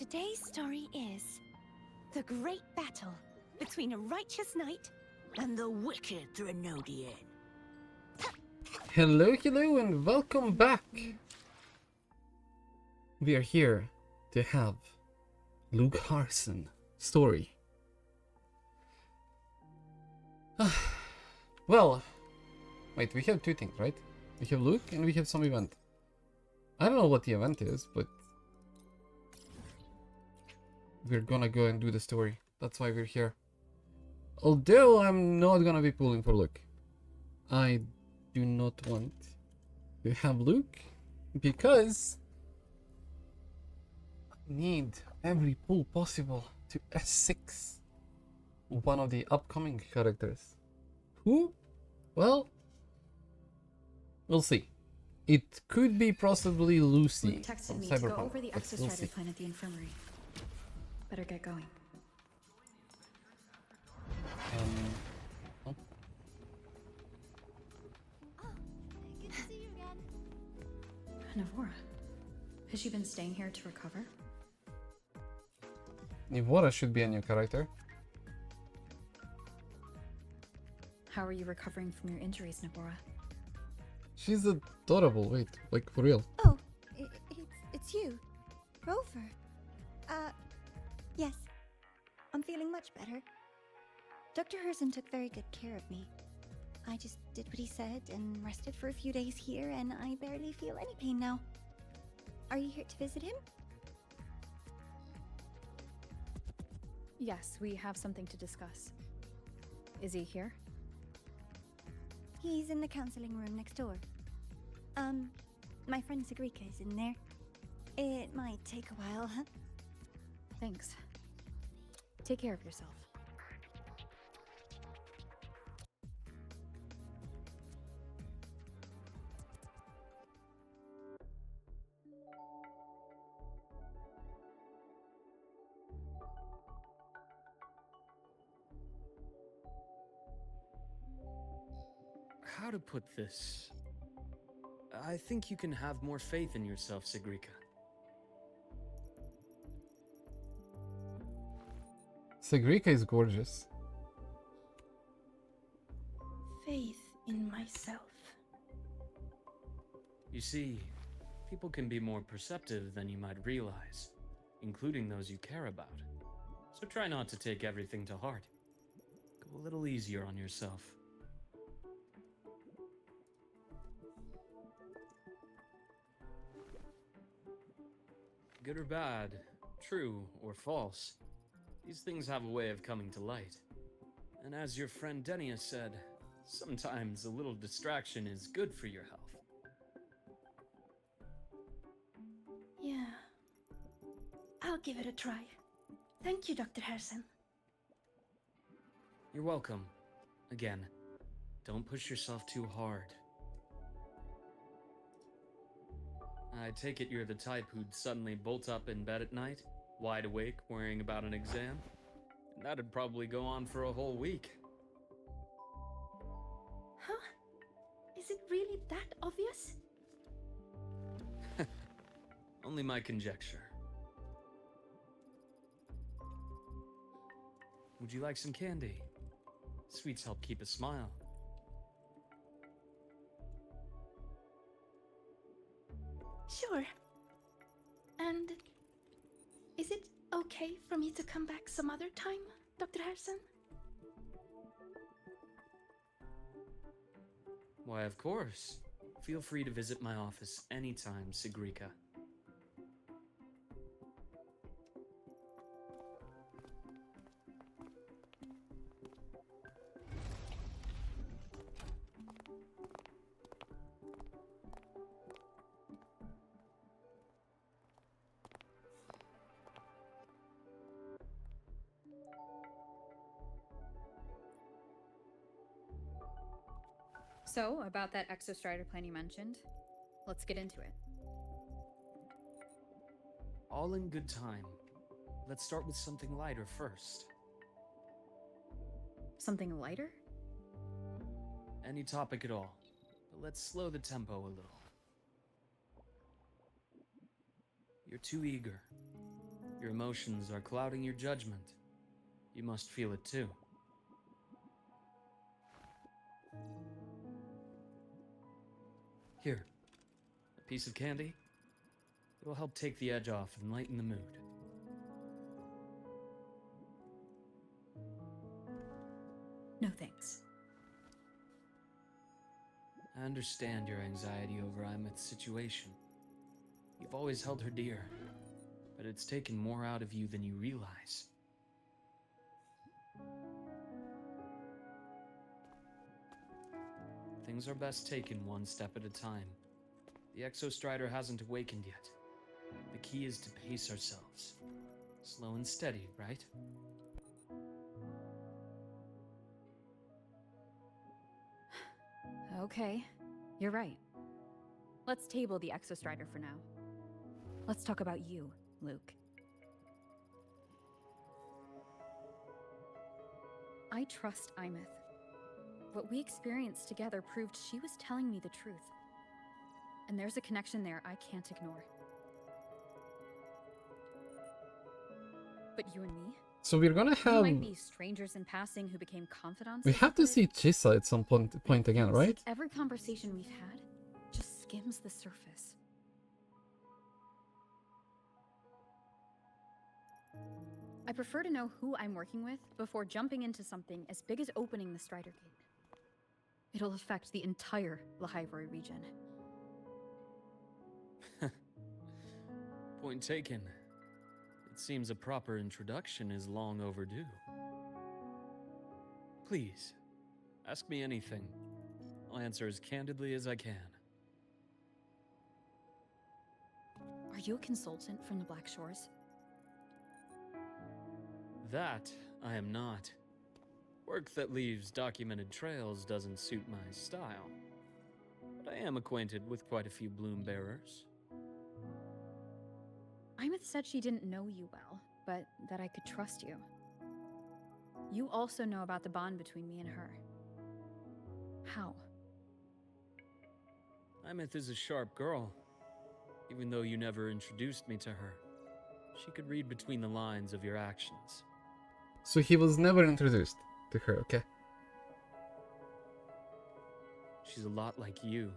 Today's story is the great battle between a righteous knight and the wicked Drenodian. Hello, and welcome back. We are here to have Luuk Harson story. Well, wait, we have two things, right? We have Luuk and we have some event. I don't know what the event is, but we're gonna go and do the story. That's why we're here. Although I'm not gonna be pulling for Luuk. I do not want to have Luuk because I need every pull possible to S6 one of the upcoming characters. Who? Well, we'll see. It could be possibly Lucy Luke texted from me to go Cyberpunk, over the but we'll exostrator see. plan at the infirmary. Better get going. Oh. Good to see you again. Navora, has she been staying here to recover? Nivora should be a new character. How are you recovering from your injuries, Navora? She's adorable. Wait, like for real. Oh, it's you, Rover. Yes. I'm feeling much better. Dr. Herson took very good care of me. I just did what he said and rested for a few days here, and I barely feel any pain now. Are you here to visit him? Yes, we have something to discuss. Is he here? He's in the counseling room next door. My friend Sigrika is in there. It might take a while, huh? Thanks. Take care of yourself. How to put this? I think you can have more faith in yourself, Sigrika. Sigrika is gorgeous. Faith in myself. You see, people can be more perceptive than you might realize, including those you care about. So try not to take everything to heart. Go a little easier on yourself. Good or bad, true or false, these things have a way of coming to light. And as your friend Denia said, sometimes a little distraction is good for your health. Yeah. I'll give it a try. Thank you, Dr. Harrison. You're welcome. Again, don't push yourself too hard. I take it you're the type who'd suddenly bolt up in bed at night, wide awake, worrying about an exam? And that'd probably go on for a whole week. Huh? Is it really that obvious? Only my conjecture. Would you like some candy? Sweets help keep a smile. Sure. And is it okay for me to come back some other time, Dr. Harrison? Why, of course. Feel free to visit my office anytime, Sigrika. So, about that exostrider plan you mentioned, let's get into it. All in good time. Let's start with something lighter first. Something lighter? Any topic at all, but let's slow the tempo a little. You're too eager. Your emotions are clouding your judgment. You must feel it too. Here, a piece of candy. It will help take the edge off and lighten the mood. No thanks. I understand your anxiety over Imeth's situation. You've always held her dear, but it's taken more out of you than you realize. Things are best taken one step at a time. The Exostrider hasn't awakened yet. The key is to pace ourselves. Slow and steady, right? Okay, you're right. Let's table the Exostrider for now. Let's talk about you, Luke. I trust Imeth. What we experienced together proved she was telling me the truth. And there's a connection there I can't ignore. But you and me? So we're gonna We have... might be strangers in passing who became confidants. We have to but see Chisa at some point it again, feels right? like every conversation we've had just skims the surface. I prefer to know who I'm working with before jumping into something as big as opening the Strider Gate. It'll affect the entire Lahairoi region. Point taken. It seems a proper introduction is long overdue. Please, ask me anything. I'll answer as candidly as I can. Are you a consultant from the Black Shores? That I am not. Work that leaves documented trails doesn't suit my style. But I am acquainted with quite a few bloom bearers. Imeth said she didn't know you well, but that I could trust you. You also know about the bond between me and her. How? Imeth is a sharp girl. Even though you never introduced me to her, she could read between the lines of your actions. So he was never introduced to her, okay? She's a lot like you.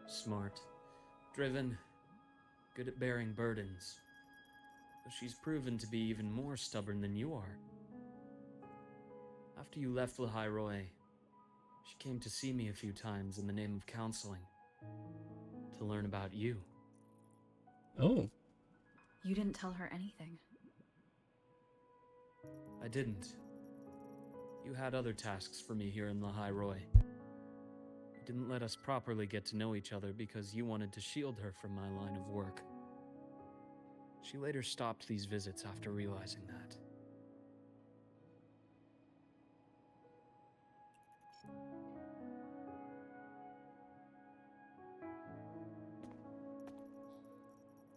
Smart, driven, good at bearing burdens. But she's proven to be even more stubborn than you are. After you left Lahairoi, she came to see me a few times in the name of counseling. To learn about you. Oh. You didn't tell her anything. I didn't. You had other tasks for me here in Lahairoi. You didn't let us properly get to know each other because you wanted to shield her from my line of work. She later stopped these visits after realizing that.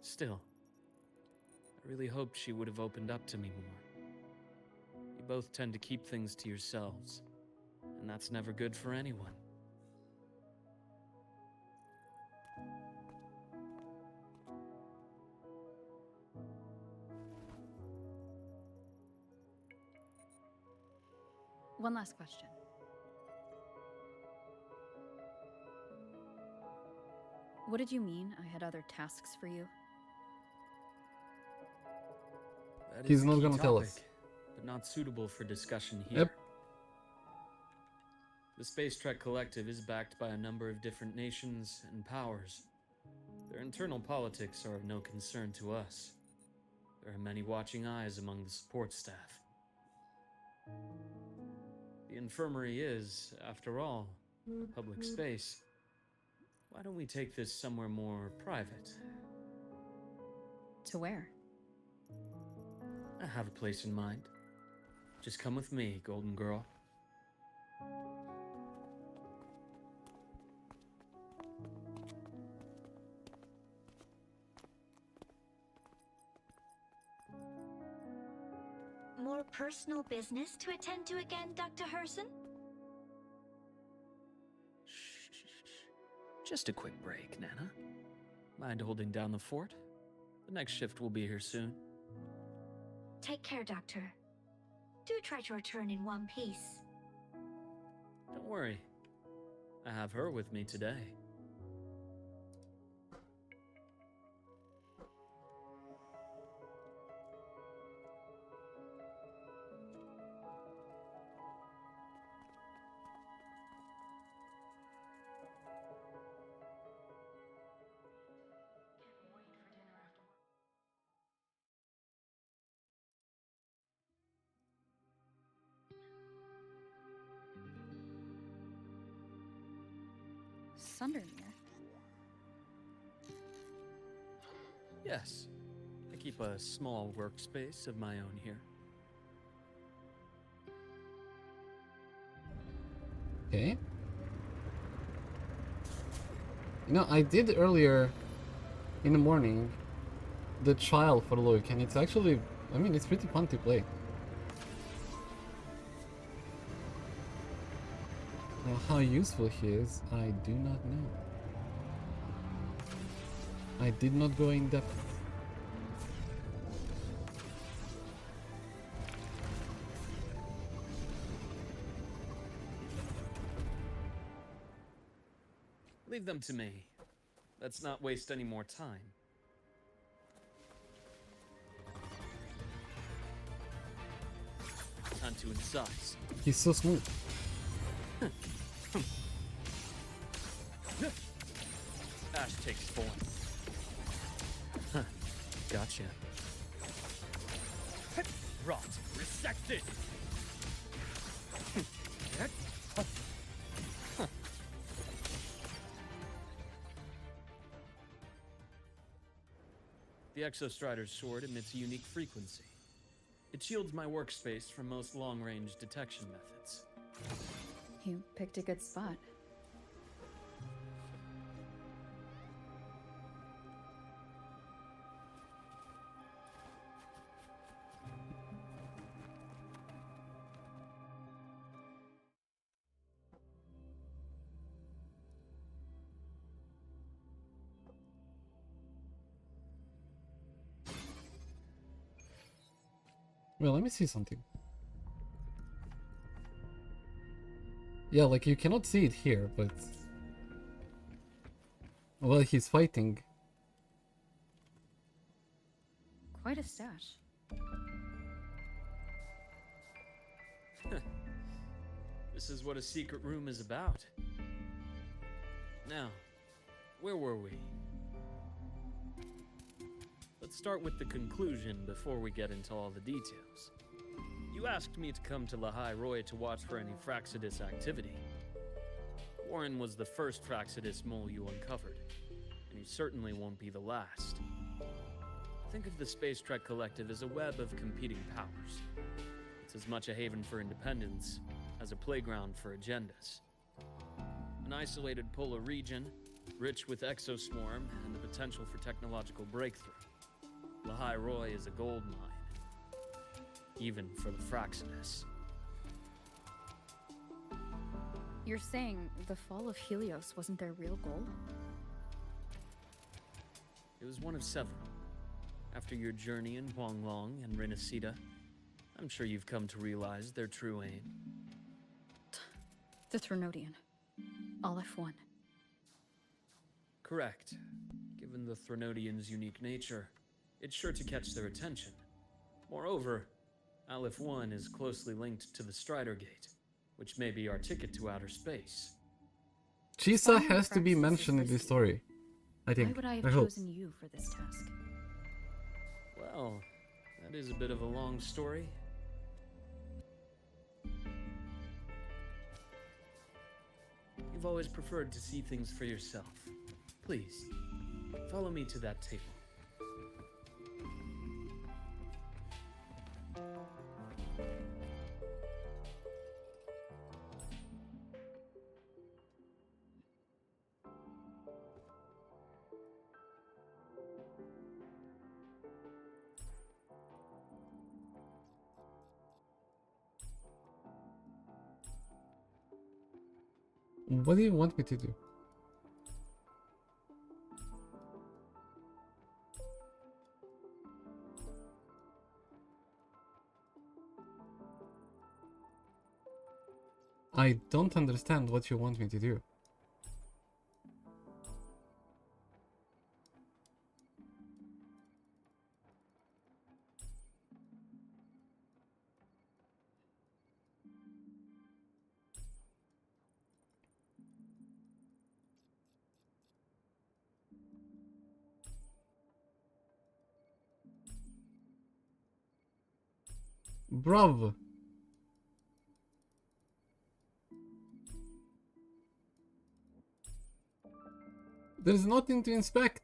Still, I really hoped she would have opened up to me more. You both tend to keep things to yourselves, and that's never good for anyone. One last question. What did you mean I had other tasks for you? That He's is a not key gonna tell topic, us. but not suitable for discussion here. Yep. The Space Trek Collective is backed by a number of different nations and powers. Their internal politics are of no concern to us. There are many watching eyes among the support staff. The infirmary is, after all, public space. Why don't we take this somewhere more private? To where? I have a place in mind. Just come with me, Golden Girl. More personal business to attend to again, Dr. Herson? Shh. Just a quick break, Nana. Mind holding down the fort? The next shift will be here soon. Take care, Doctor. Do try to return in one piece. Don't worry. I have her with me today. Sundermere. Yes. I keep a small workspace of my own here. Okay. You know, I did earlier in the morning the trial for Luuk, and it's actually, I mean, it's pretty fun to play. Now, how useful he is, I do not know. I did not go in depth. Leave them to me. Let's not waste any more time. Time to incise. He's so smooth. Ash takes form. Huh. Gotcha. Rot. Resected. The Exostrider's sword emits a unique frequency. It shields my workspace from most long-range detection methods. You picked a good spot. Well, let me see something. Yeah, like you cannot see it here, but while he's fighting. Quite a stash. This is what a secret room is about. Now, where were we? Let's start with the conclusion before we get into all the details. You asked me to come to Lahai Roy to watch for any Fraxidus activity. Warren was the first Fraxidus mole you uncovered, and he certainly won't be the last. Think of the Space Trek Collective as a web of competing powers. It's as much a haven for independence as a playground for agendas. An isolated polar region, rich with exoswarm and the potential for technological breakthrough. Lahai Roy is a gold mine, even for the Fraxidus. You're saying the fall of Helios wasn't their real goal? It was one of several. After your journey in Huanglong and Renacida, I'm sure you've come to realize their true aim. The Threnodian. Aleph 1. Correct. Given the Threnodian's unique nature, it's sure to catch their attention. Moreover, Aleph 1 is closely linked to the Strider Gate, which may be our ticket to outer space. Chisa has to be mentioned in this story, I think. Why would I have hope. chosen you for this task? Well, that is a bit of a long story. You've always preferred to see things for yourself. Please, follow me to that table. What do you want me to do? I don't understand what you want me to do. Bruv. There's nothing to inspect.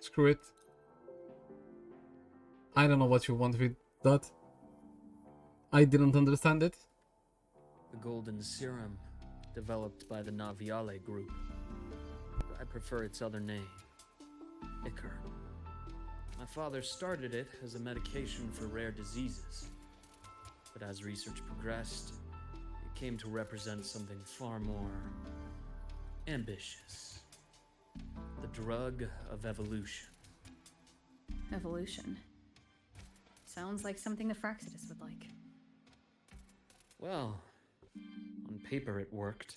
Screw it. I don't know what you want with that. I didn't understand it. The golden serum, developed by the Naviale group. I prefer its other name, Ichor. My father started it as a medication for rare diseases. But as research progressed, it came to represent something far more ambitious. The drug of evolution. Evolution. Sounds like something the Fraxidus would like. Well, on paper it worked.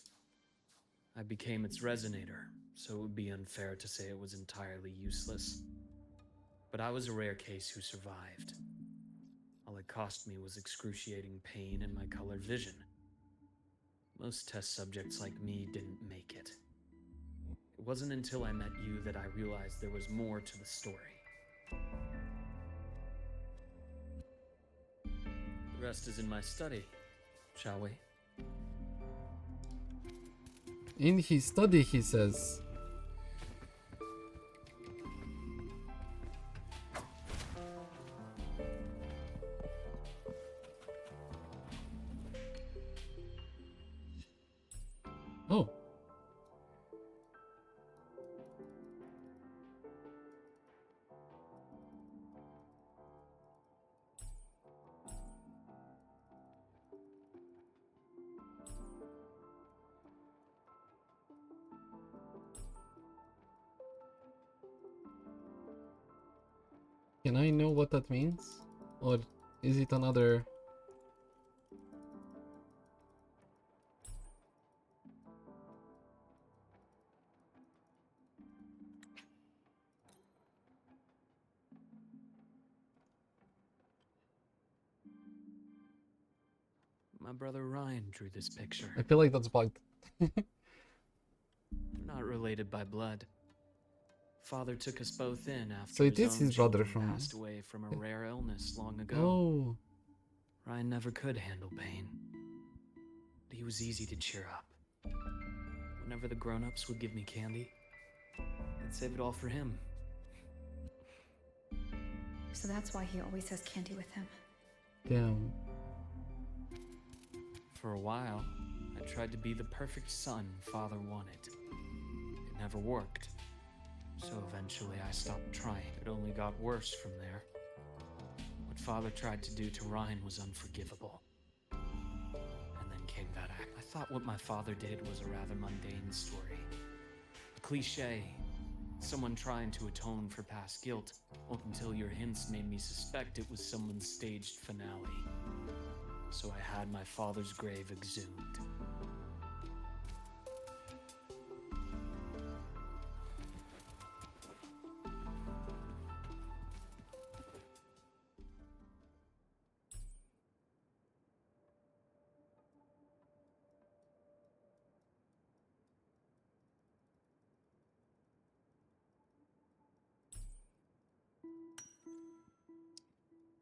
I became its resonator, so it would be unfair to say it was entirely useless. But I was a rare case who survived. All it cost me was excruciating pain and my colored vision. Most test subjects like me didn't make it. It wasn't until I met you that I realized there was more to the story. The rest is in my study, shall we? In his study, he says. Oh. Can I know what that means? Or is it another... My brother Ryan drew this picture. I feel like that's bugged. I'm not related by blood. Father took us both in after So it is own his brother children from... passed away from a rare illness long ago. Oh. Ryan never could handle pain. But he was easy to cheer up. Whenever the grown-ups would give me candy, I'd save it all for him. So that's why he always has candy with him. Damn. For a while, I tried to be the perfect son Father wanted. It never worked. So eventually I stopped trying. It only got worse from there. What Father tried to do to Ryan was unforgivable. And then came that act. I thought what my father did was a rather mundane story. A cliche. Someone trying to atone for past guilt. Well, until your hints made me suspect it was someone's staged finale. So I had my father's grave exhumed.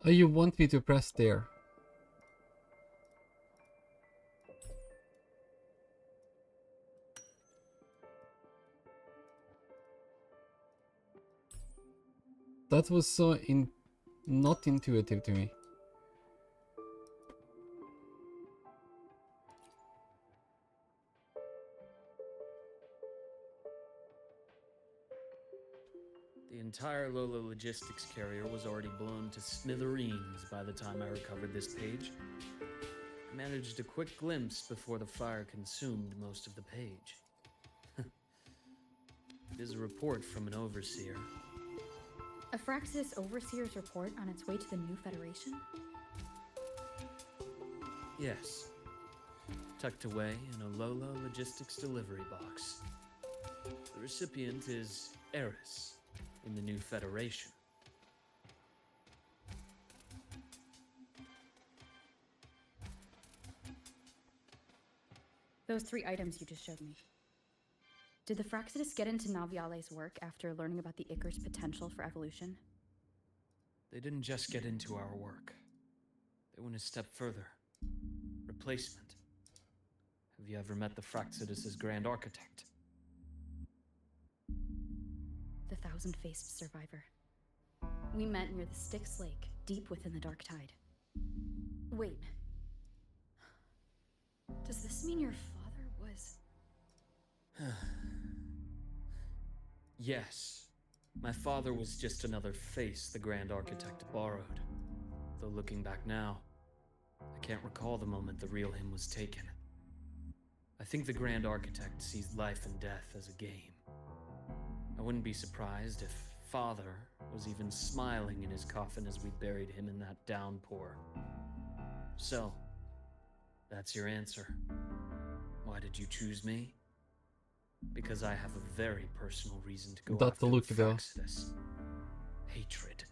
Oh, you want me to press there? That was so not intuitive to me. entire Lola logistics carrier was already blown to smithereens by the time I recovered this page. I managed a quick glimpse before the fire consumed most of the page. It is a report from an overseer. A Fraxis Overseer's report on its way to the new Federation? Yes. Tucked away in a Lola logistics delivery box. The recipient is Eris in the new Federation. Those 3 items you just showed me. Did the Fraxidus get into Naviale's work after learning about the Icar's potential for evolution? They didn't just get into our work. They went a step further. Replacement. Have you ever met the Fraxidus's Grand Architect? The thousand-faced survivor. We met near the Styx Lake, deep within the Dark Tide. Wait. Does this mean your father was... Yes. My father was just another face the Grand Architect borrowed. Though looking back now, I can't recall the moment the real him was taken. I think the Grand Architect sees life and death as a game. I wouldn't be surprised if Father was even smiling in his coffin as we buried him in that downpour. So, that's your answer. Why did you choose me? Because I have a very personal reason to go That's after the look, the though. Fraxidus. Hatred.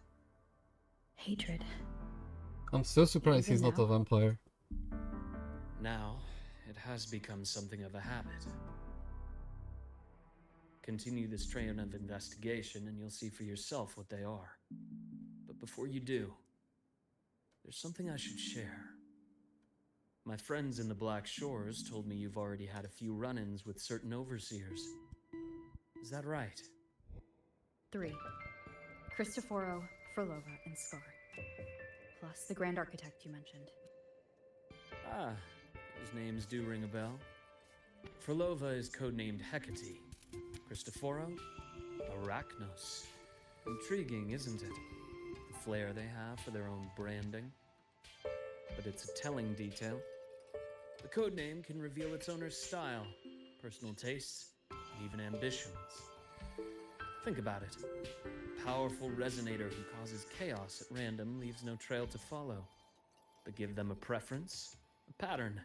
Hatred. I'm so surprised he's Even not a now? vampire. Now, it has become something of a habit. Continue this train of investigation and you'll see for yourself what they are. But before you do, there's something I should share. My friends in the Black Shores told me you've already had a few run-ins with certain overseers. Is that right? 3. Cristoforo, Frolova, and Scar. Plus the Grand Architect you mentioned. Ah, those names do ring a bell. Frolova is codenamed Hecate. Cristoforo? Arachnos. Intriguing, isn't it? The flair they have for their own branding. But it's a telling detail. The codename can reveal its owner's style, personal tastes, and even ambitions. Think about it. A powerful resonator who causes chaos at random leaves no trail to follow. But give them a preference, a pattern.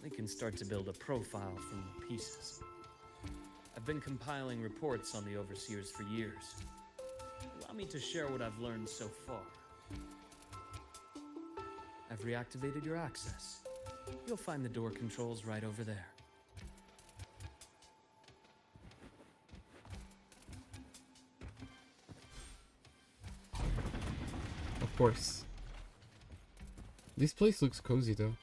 They can start to build a profile from the pieces. I've been compiling reports on the Overseers for years. Allow me to share what I've learned so far. I've reactivated your access. You'll find the door controls right over there. Of course. This place looks cozy though.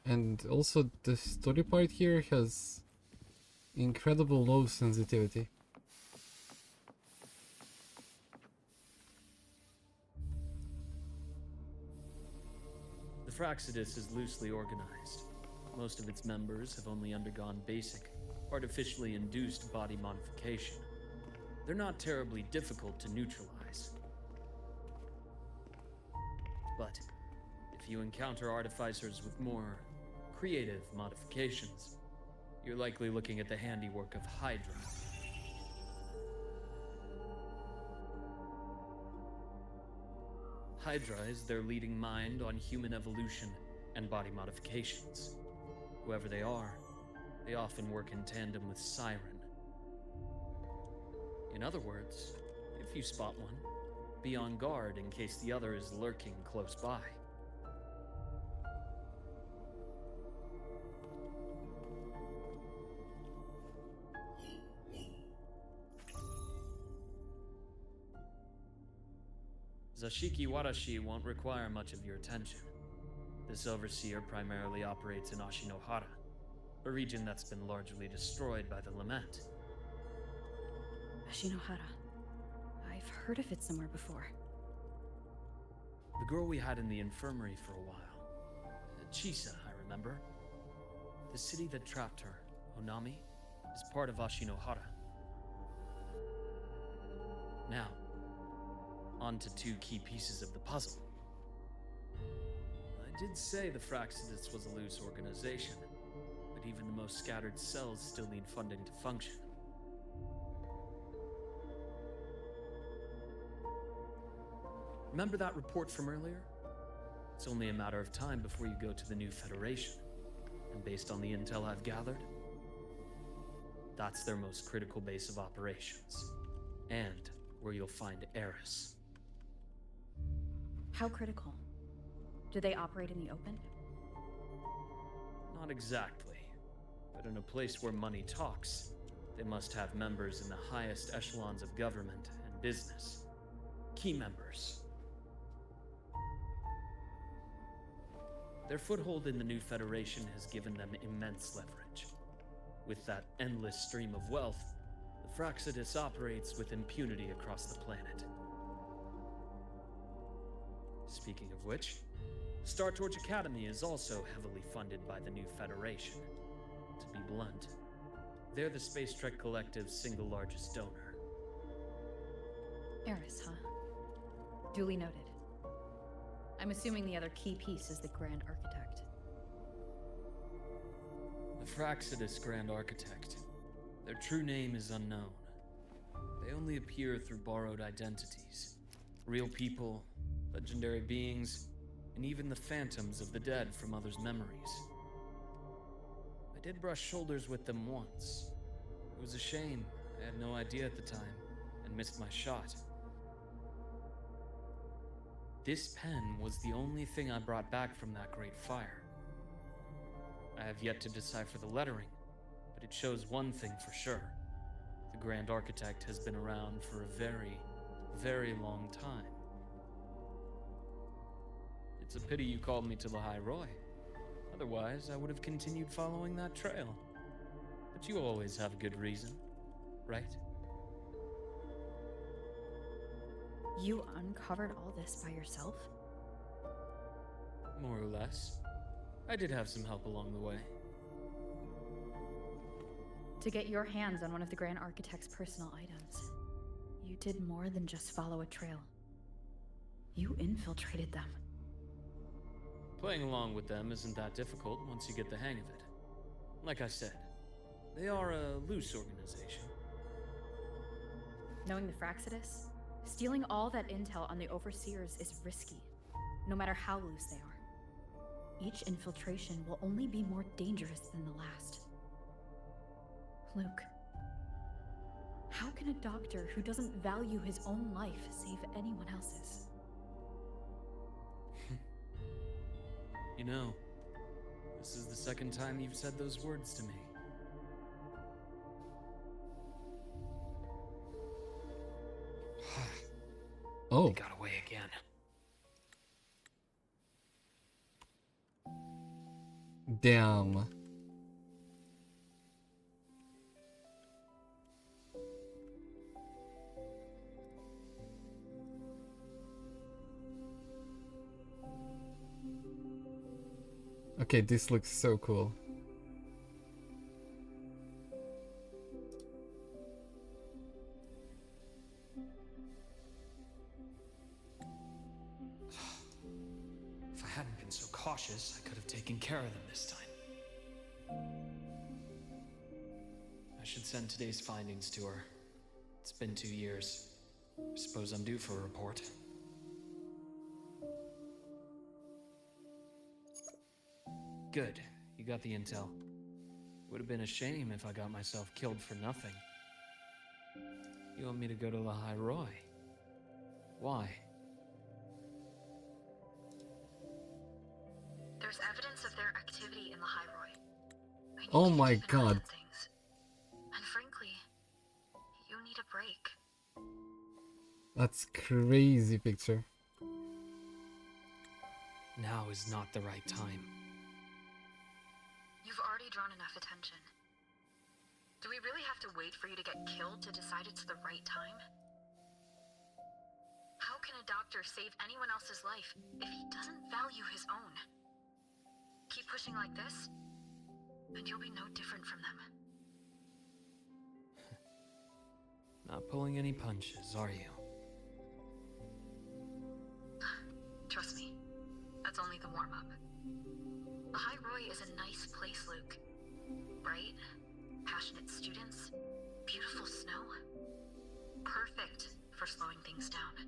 And also the story part here has incredible low sensitivity. The Fraxidus is loosely organized. Most of its members have only undergone basic, artificially induced body modification. They're not terribly difficult to neutralize. But if you encounter artificers with more creative modifications, you're likely looking at the handiwork of Hydra. Hydra is their leading mind on human evolution and body modifications. Whoever they are, they often work in tandem with Siren. In other words, if you spot one, be on guard in case the other is lurking close by. Zashiki Warashi won't require much of your attention. This overseer primarily operates in Ashinohara, a region that's been largely destroyed by the Lament. Ashinohara. I've heard of it somewhere before. The girl we had in the infirmary for a while. Chisa, I remember. The city that trapped her, Onami, is part of Ashinohara. onto two key pieces of the puzzle. I did say the Fraxidus was a loose organization, but even the most scattered cells still need funding to function. Remember that report from earlier? It's only a matter of time before you go to the new Federation. And based on the intel I've gathered, that's their most critical base of operations. And where you'll find Eris. How critical? Do they operate in the open? Not exactly. But in a place where money talks, they must have members in the highest echelons of government and business. Key members. Their foothold in the new Federation has given them immense leverage. With that endless stream of wealth, the Fraxidus operates with impunity across the planet. Speaking of which, Star Torch Academy is also heavily funded by the new Federation. To be blunt, they're the Space Trek Collective's single largest donor. Eris, huh? Duly noted. I'm assuming the other key piece is the Grand Architect. The Fraxidus Grand Architect. Their true name is unknown. They only appear through borrowed identities. Real people, legendary beings, and even the phantoms of the dead from others' memories. I did brush shoulders with them once. It was a shame. I had no idea at the time, and missed my shot. This pen was the only thing I brought back from that great fire. I have yet to decipher the lettering, but it shows one thing for sure. The Grand Architect has been around for a very, very long time. It's a pity you called me to Lahai Roy. Otherwise, I would have continued following that trail. But you always have a good reason, right? You uncovered all this by yourself? More or less. I did have some help along the way. To get your hands on one of the Grand Architect's personal items, you did more than just follow a trail. You infiltrated them. Playing along with them isn't that difficult once you get the hang of it. Like I said, they are a loose organization. Knowing the Fraxidus, stealing all that intel on the Overseers is risky, no matter how loose they are. Each infiltration will only be more dangerous than the last. Luke, how can a doctor who doesn't value his own life save anyone else's? You know, this is the second time you've said those words to me. Oh. They got away again. Damn. Okay, this looks so cool. If I hadn't been so cautious, I could have taken care of them this time. I should send today's findings to her. It's been 2 years. I suppose I'm due for a report. Good. You got the intel. Would have been a shame if I got myself killed for nothing. You want me to go to Lahai Roy? Why? There's evidence of their activity in the High Roy. I need Oh you to my keep an eye on God. things. And frankly, you need a break. That's crazy picture. Now is not the right time. You've already drawn enough attention. Do we really have to wait for you to get killed to decide it's the right time? How can a doctor save anyone else's life if he doesn't value his own? Keep pushing like this, and you'll be no different from them. Not pulling any punches, are you? that's only the warm-up. The High Roy is a nice place, Luke. Bright, passionate students, beautiful snow. Perfect for slowing things down.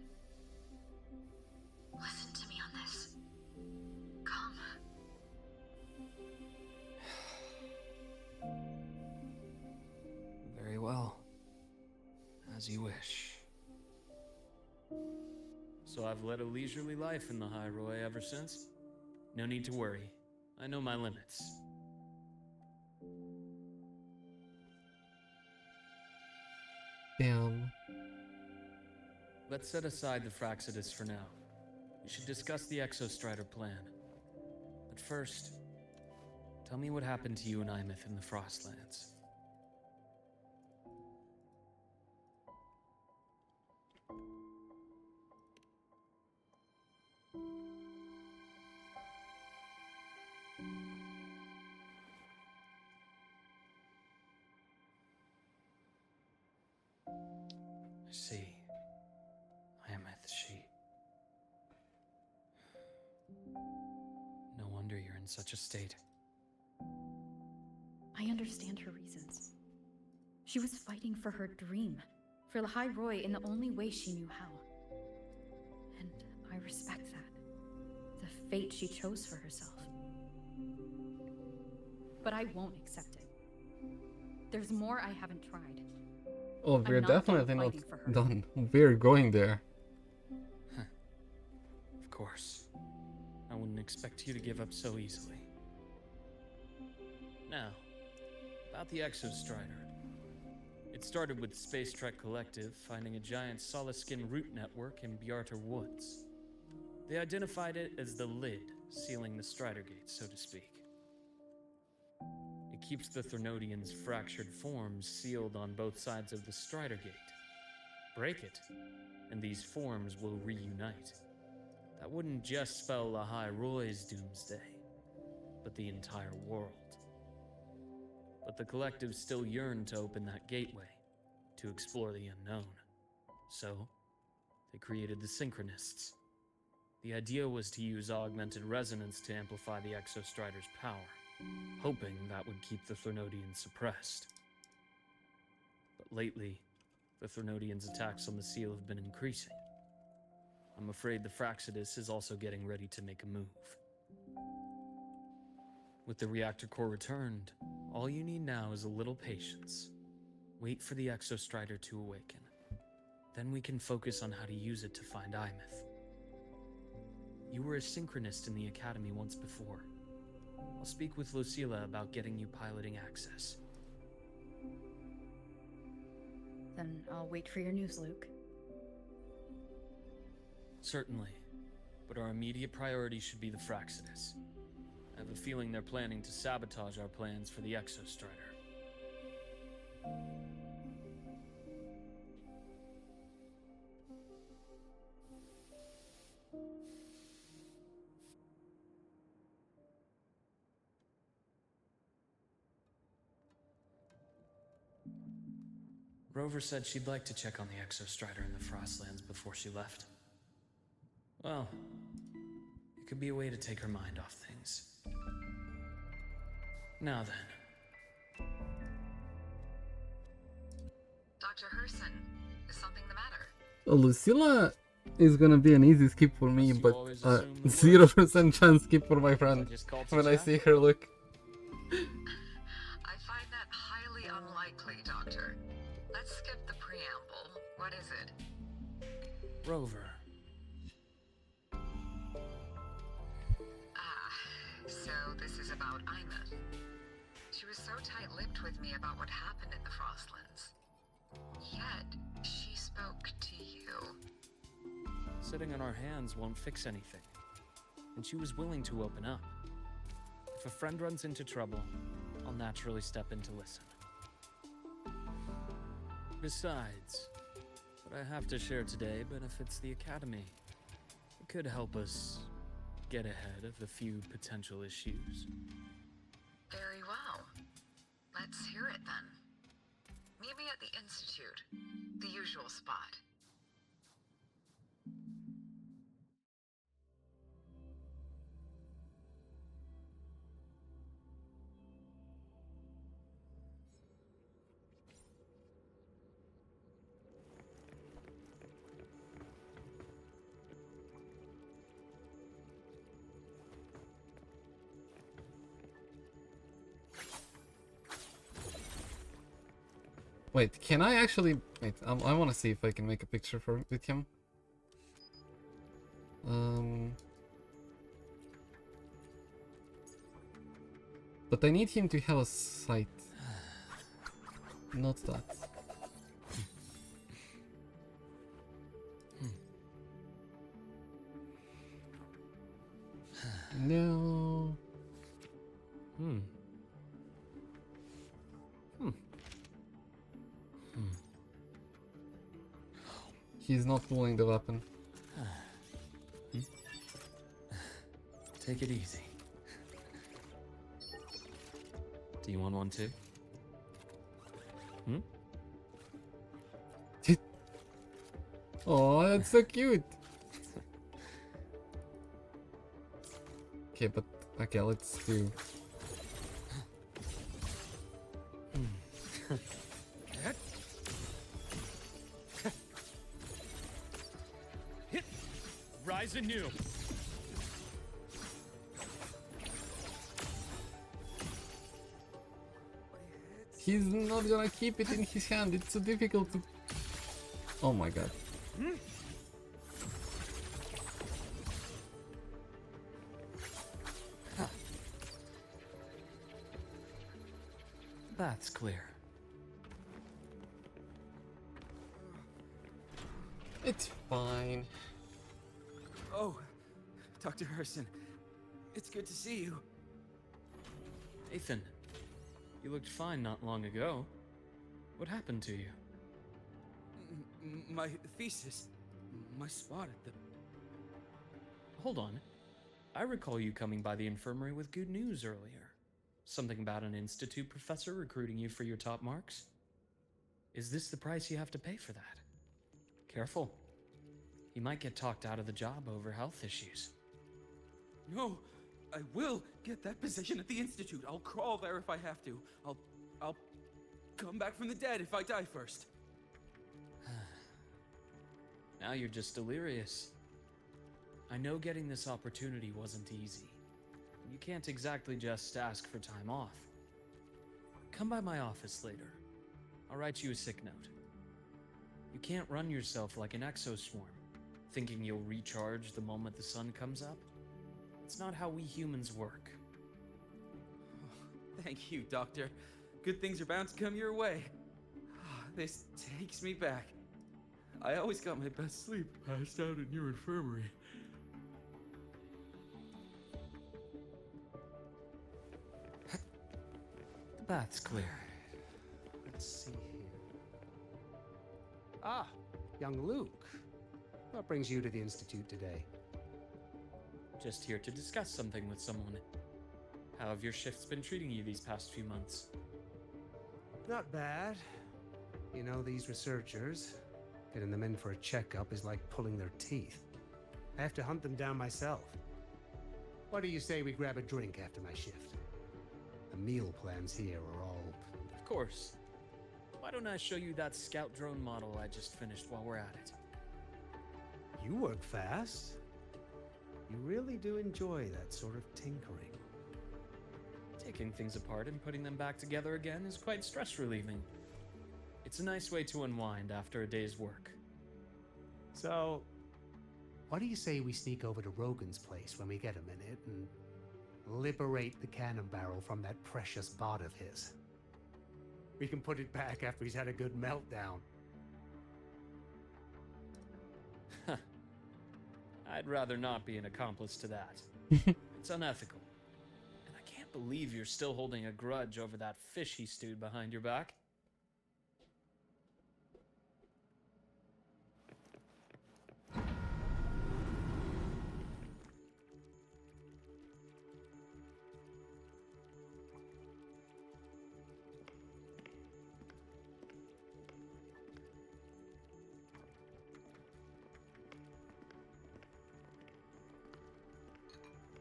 Listen to me on this. Come. Very well. As you wish. So I've led a leisurely life in the High Roy ever since. No need to worry. I know my limits. Damn. Let's set aside the Fraxidus for now. We should discuss the Exostrider plan. But first, tell me what happened to you and Imeth in the Frostlands. I see. Imeth, she... No wonder you're in such a state. I understand her reasons. She was fighting for her dream, for the High Roy in the only way she knew how. And I respect that. The fate she chose for herself. But I won't accept it. There's more I haven't tried. Oh, I'm we're not done definitely not fighting for her. done. We're going there. Of course. I wouldn't expect you to give up so easily. Now, about the Exostrider. It started with Space Trek Collective finding a giant solid-skin root network in Bjarter Woods. They identified it as the lid, sealing the Strider Gate, so to speak. It keeps the Threnodians' fractured forms sealed on both sides of the Strider Gate. Break it, and these forms will reunite. That wouldn't just spell the High Roy's doomsday, but the entire world. But the Collective still yearned to open that gateway, to explore the unknown. So, they created the Synchronists. The idea was to use augmented resonance to amplify the Exostrider's power, hoping that would keep the Threnodians suppressed. But lately, the Threnodians' attacks on the seal have been increasing. I'm afraid the Fraxidus is also getting ready to make a move. With the reactor core returned, all you need now is a little patience. Wait for the Exostrider to awaken. Then we can focus on how to use it to find Imeth. You were a synchronist in the Academy once before. I'll speak with Lucilla about getting you piloting access. Then I'll wait for your news, Luke. Certainly, but our immediate priority should be the Fraxidus. I have a feeling they're planning to sabotage our plans for the Exostrider. Rover said she'd like to check on the Exostrider in the Frostlands before she left. Well, it could be a way to take her mind off things. Now then. Dr. Herson, is something the matter? Lucilla is gonna be an easy skip for me, Must you but always assume the worst? 0% chance skip for my I friend just called to when I chat? see her look. I find that highly unlikely, Doctor. Let's skip the preamble. What is it? Rover. So this is about Imeth. She was so tight-lipped with me about what happened in the Frostlands. Yet, she spoke to you. Sitting on our hands won't fix anything. And she was willing to open up. If a friend runs into trouble, I'll naturally step in to listen. Besides, what I have to share today benefits the Academy. It could help us get ahead of a few potential issues. Very well. Let's hear it then. Meet me at the Institute, the usual spot. Wait, can I actually... Wait, I want to see if I can make a picture with him. But I need him to have a sight. Not that. No. He's not pulling the weapon. Take it easy. Do you want one too? Oh, that's so cute. Okay, but okay, let's do. Rise anew. He's not gonna keep it in his hand. It's so difficult to. Oh my god. That's clear. It's fine. Oh, Dr. Herson, it's good to see you. Ethan, you looked fine not long ago. What happened to you? My thesis, my spot at the... Hold on. I recall you coming by the infirmary with good news earlier. Something about an institute professor recruiting you for your top marks? Is this the price you have to pay for that? Careful. You might get talked out of the job over health issues. No, I will get that position at the institute. I'll crawl there if I have to. I'll come back from the dead if I die first. Now you're just delirious. I know getting this opportunity wasn't easy. You can't exactly just ask for time off. Come by my office later. I'll write you a sick note. You can't run yourself like an exoswarm, thinking you'll recharge the moment the sun comes up. It's not how we humans work. Thank you, Doctor. Good things are bound to come your way. This takes me back. I always got my best sleep passed out in your infirmary. The bath's clear. Let's see here. Ah, young Luke. What brings you to the Institute today? Just here to discuss something with someone. How have your shifts been treating you these past few months? Not bad. You know, these researchers, getting them in for a checkup is like pulling their teeth. I have to hunt them down myself. What do you say we grab a drink after my shift? The meal plans here are all... Of course. Why don't I show you that scout drone model I just finished while we're at it? You work fast. You really do enjoy that sort of tinkering. Taking things apart and putting them back together again is quite stress-relieving. It's a nice way to unwind after a day's work. So, what do you say we sneak over to Rogan's place when we get a minute and liberate the cannon barrel from that precious bot of his? We can put it back after he's had a good meltdown. I'd rather not be an accomplice to that. It's unethical. And I can't believe you're still holding a grudge over that fish he stewed behind your back.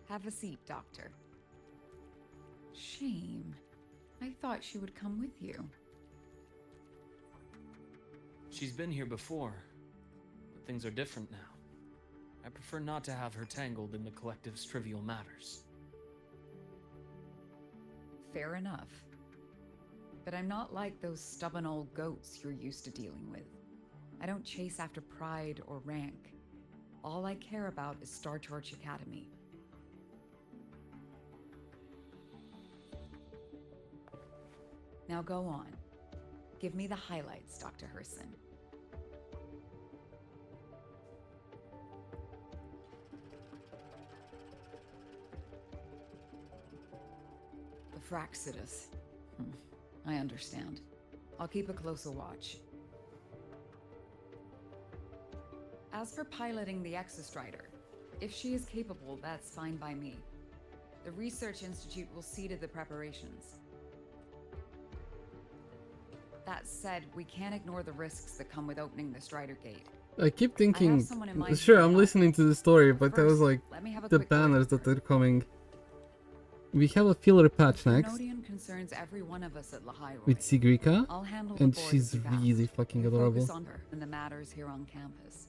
Have a seat, Doctor. Shame. I thought she would come with you. She's been here before, but things are different now. I prefer not to have her tangled in the collective's trivial matters. Fair enough. But I'm not like those stubborn old goats you're used to dealing with. I don't chase after pride or rank. All I care about is Star Torch Academy. Now go on. Give me the highlights, Dr. Herson. The Fraxidus. I understand. I'll keep a closer watch. As for piloting the Exostrider, if she is capable, that's fine by me. The Research Institute will see to the preparations. That said, we can't ignore the risks that come with opening the Strider Gate. I keep I thinking, have someone in mind sure, who I'm can help. listening to the story, but that was First, like let me have a the quick word banners with that her. are coming. We have a filler patch next Nodian concerns every one of us at Lahairoi. with Sigrika, I'll handle and the board she's if you've really asked. fucking You adorable. Focus on her and the matters here on campus.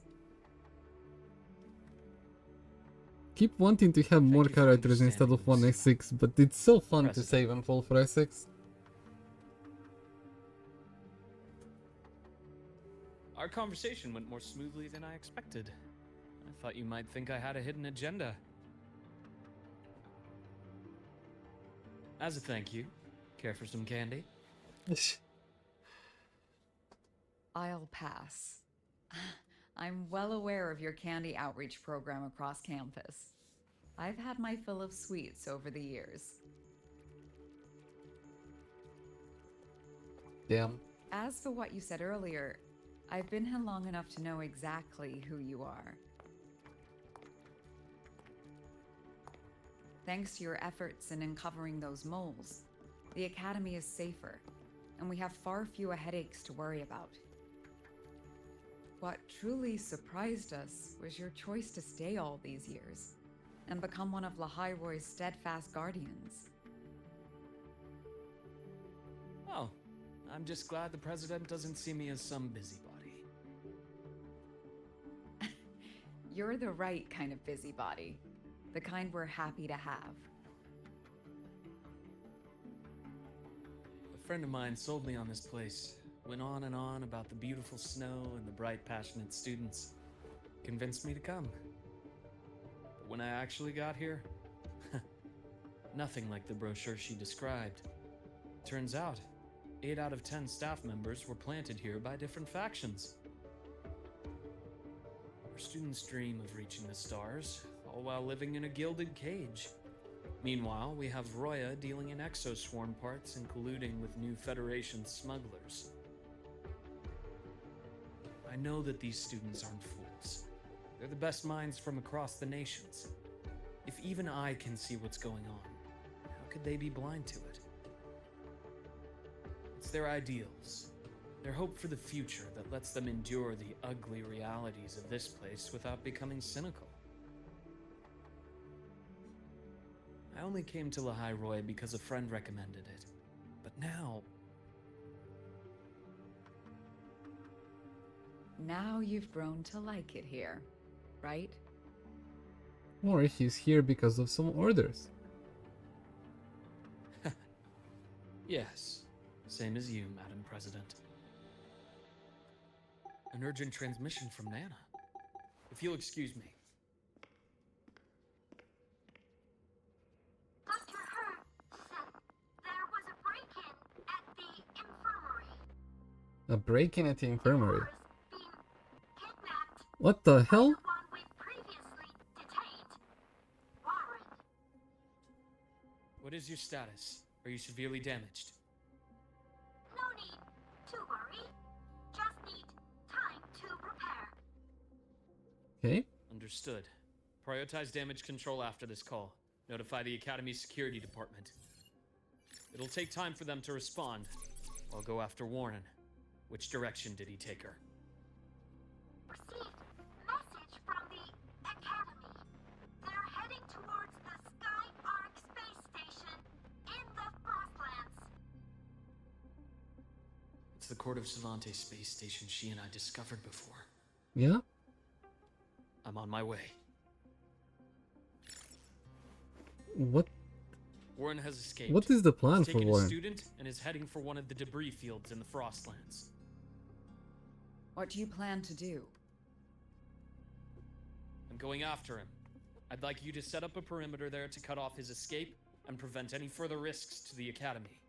Keep wanting to have more you for characters instead of one understanding, S6, but it's so fun to President. save and fall for S6. Our conversation went more smoothly than I expected. I thought you might think I had a hidden agenda. As a thank you, care for some candy? I'll pass. I'm well aware of your candy outreach program across campus. I've had my fill of sweets over the years. Damn. As for what you said earlier, I've been here long enough to know exactly who you are. Thanks to your efforts in uncovering those moles, the Academy is safer, and we have far fewer headaches to worry about. What truly surprised us was your choice to stay all these years, and become one of Lahairoi's steadfast guardians. Well, I'm just glad the president doesn't see me as some busybody. You're the right kind of busybody. The kind we're happy to have. A friend of mine sold me on this place. Went on and on about the beautiful snow and the bright, passionate students. Convinced me to come. But when I actually got here, nothing like the brochure she described. Turns out, 8 out of 10 staff members were planted here by different factions. Our students dream of reaching the stars, all while living in a gilded cage. Meanwhile, we have Roya dealing in exoswarm parts and colluding with new Federation smugglers. I know that these students aren't fools. They're the best minds from across the nations. If even I can see what's going on, how could they be blind to it? It's their ideals, their hope for the future that lets them endure the ugly realities of this place without becoming cynical. I only came to Lahairoi because a friend recommended it. But now... Now you've grown to like it here, right? Or he's here because of some orders. Yes, same as you, Madam President. An urgent transmission from Nana. If you'll excuse me. Dr. Hurd said there was a break-in at the infirmary. A break-in at the infirmary. Laura's been kidnapped. What the hell? The one we previously detained. Warren. What is your status? Are you severely damaged? No need to worry. Just need time to repair. Okay. Understood. Prioritize damage control after this call. Notify the Academy's security department. It'll take time for them to respond. I'll go after Warren. Which direction did he take her? Received message from the Academy. They're heading towards the Sky Arc space station in the Frostlands. It's the Court of Savante space station she and I discovered before. Yeah? I'm on my way. What? Warren has escaped. What is the plan He's for taken a Warren? student and is heading for one of the debris fields in the Frostlands. What do you plan to do? I'm going after him. I'd like you to set up a perimeter there to cut off his escape and prevent any further risks to the Academy.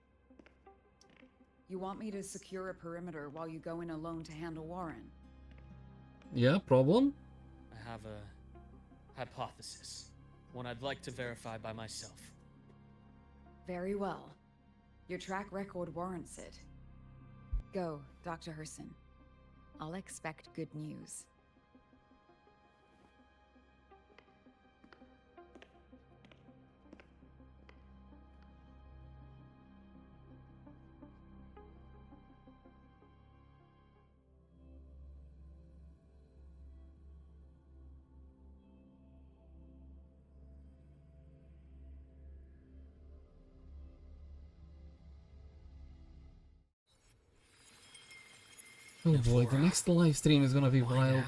You want me to secure a perimeter while you go in alone to handle Warren? Yeah, problem? I have a hypothesis. One I'd like to verify by myself. Very well. Your track record warrants it. Go, Dr. Herson. I'll expect good news. Oh boy, the next live stream is gonna be wild.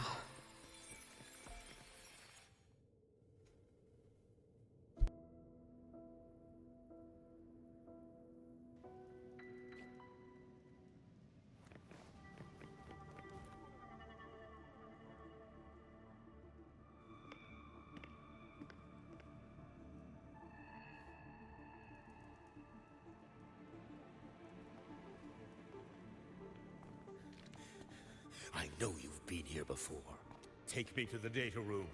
I know you've been here before. Take me to the data room.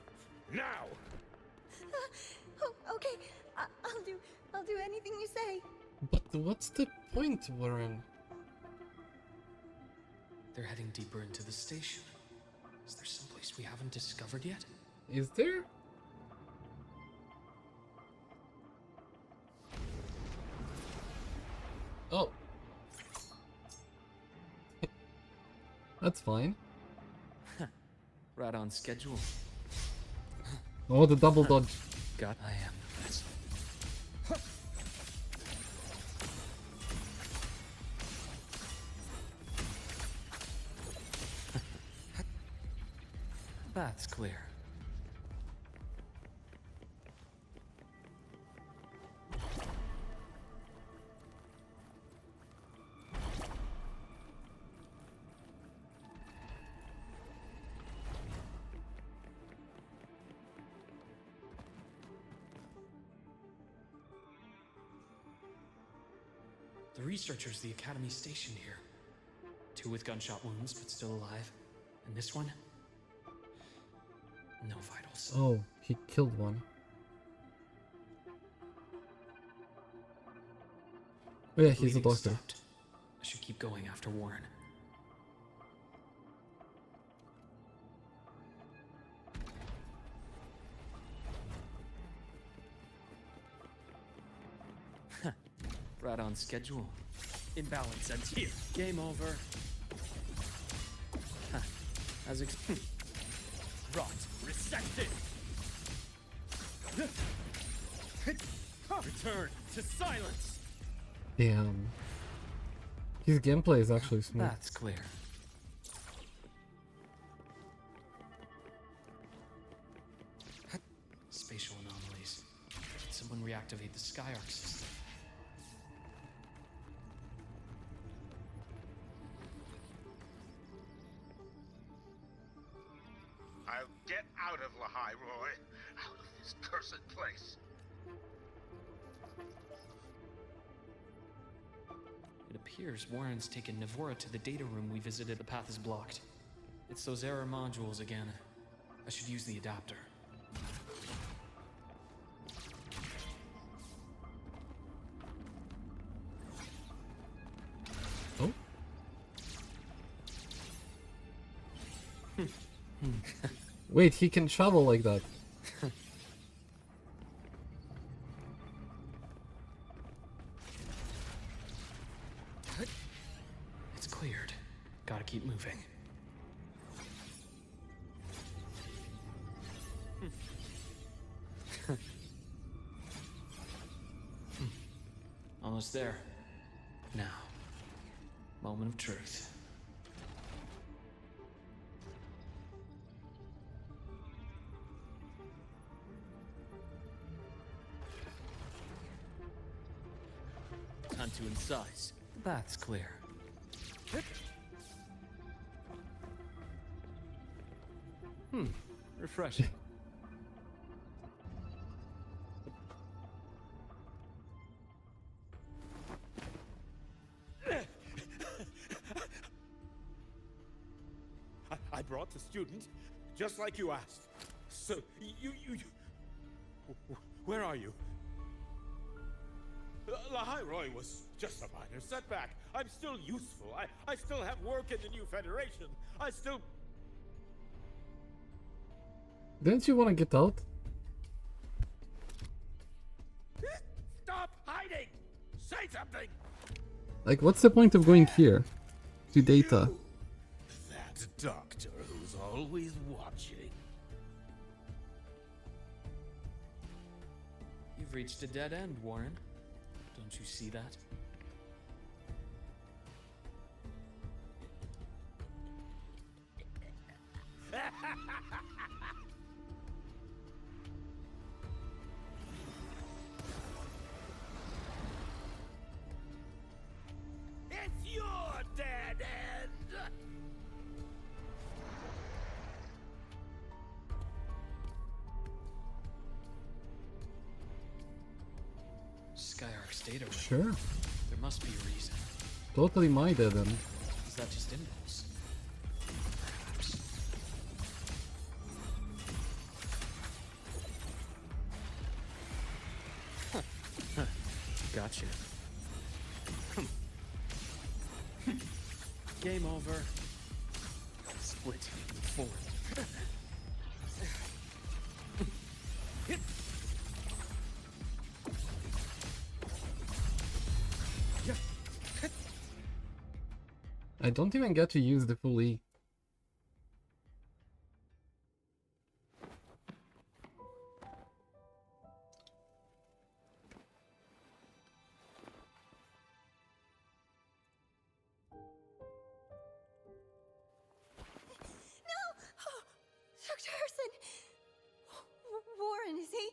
Now! Oh, okay. I'll do anything you say. But what's the point, Warren? They're heading deeper into the station. Is there someplace we haven't discovered yet? Is there? Oh. That's fine. Right on schedule. Oh, the double dodge. I am the best. That's clear. The researchers the Academy stationed here. 2 with gunshot wounds, but still alive. And this one? No vitals. Oh, he killed one. Oh yeah, he's a Bleeding doctor. stopped. I should keep going after Warren. Right on schedule. Imbalance ends here. Game over. As Rot. Resected. Return to silence. Damn. His gameplay is actually smooth. That's clear. Spatial anomalies. Did someone reactivate the Skyarc system? I'll get out of Lahai, Roy. Out of this cursed place. It appears Warren's taken Navora to the data room we visited. The path is blocked. It's those error modules again. I should use the adapter. Oh? Wait, he can travel like that. It's cleared. Gotta keep moving. Almost there. Now, moment of truth. time to incise. The bath's clear. Refreshing. I brought the student, just like you asked. So, where are you? Lahai Roy was just a minor setback. I'm still useful. I still have work in the new Federation. I still... Didn't you want to get out? Stop hiding! Say something! Like, what's the point of going here? To data. That doctor who's always watching. You've reached a dead end, Warren. Don't you see that? It's your dead end! Skyark's data room. Sure. There must be a reason. Totally my dead end. Is that just impulse? Perhaps. Gotcha. Game over. Split forward. I don't even get to use the full E. Dr. Herson! Warren, is he?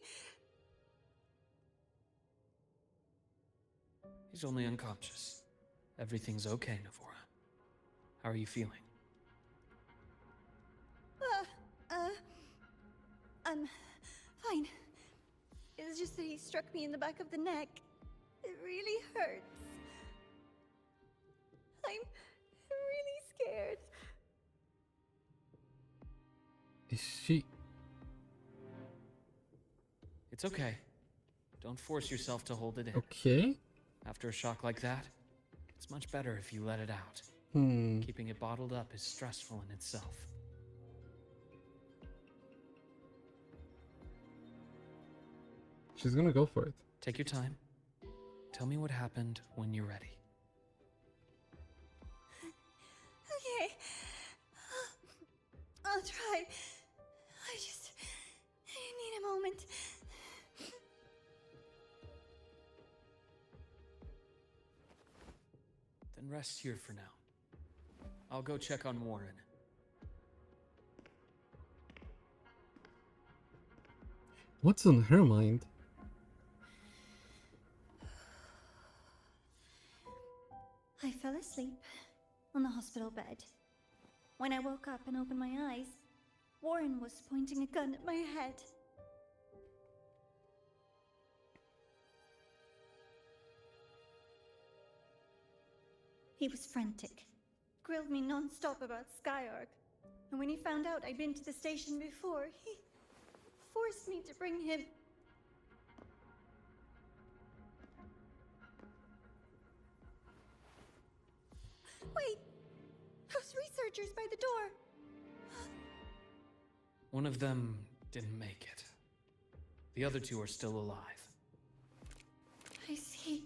He's only unconscious. Everything's okay, Navora. How are you feeling? I'm fine. It's just that he struck me in the back of the neck. It really hurts. I'm really scared. Is she... It's okay. Don't force yourself to hold it in. okay? After a shock like that, it's much better if you let it out. Keeping it bottled up is stressful in itself. She's gonna go for it. Take your time. Tell me what happened when you're ready. Okay. I'll try. I need a moment. Then rest here for now. I'll go check on Warren. What's on her mind? I fell asleep on the hospital bed. When I woke up and opened my eyes, Warren was pointing a gun at my head. He was frantic, grilled me non-stop about Skyark, and when he found out I'd been to the station before, he forced me to bring him. Wait! Those researchers by the door! One of them didn't make it. The other two are still alive. I see.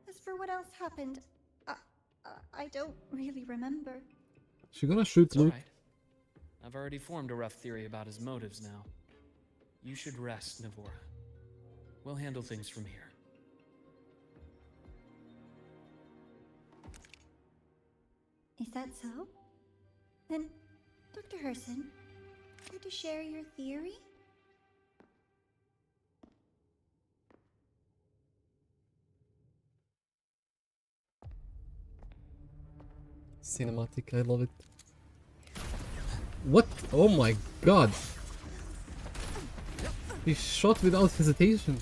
As for what else happened, I don't really remember. She gonna shoot It's Luke? alright. I've already formed a rough theory about his motives now. You should rest, Navora. We'll handle things from here. Is that so? Then, Dr. Herson, care to share your theory? cinematic. I love it. What? Oh my god. He shot without hesitation.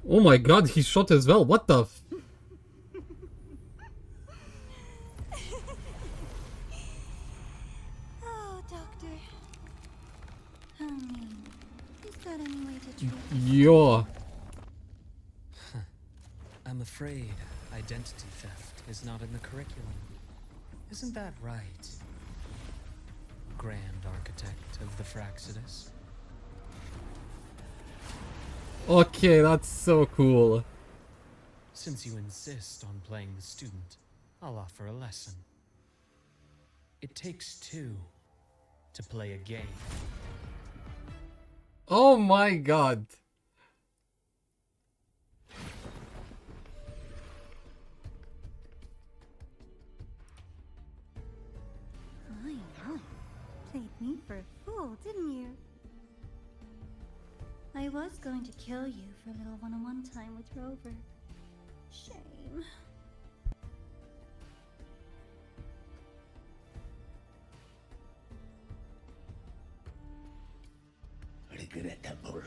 Oh my god, he shot as well. What the f... Oh, Doctor. Is that any way to treat Yo. I'm afraid identity theft is not in the curriculum. Isn't that right, Grand Architect of the Fraxidus? Okay, that's so cool. Since you insist on playing the student, I'll offer a lesson. It takes two to play a game. Oh my god. I know. Played me for a fool, didn't you? I was going to kill you for a little one-on-one time with Rover. Shame. Regrettable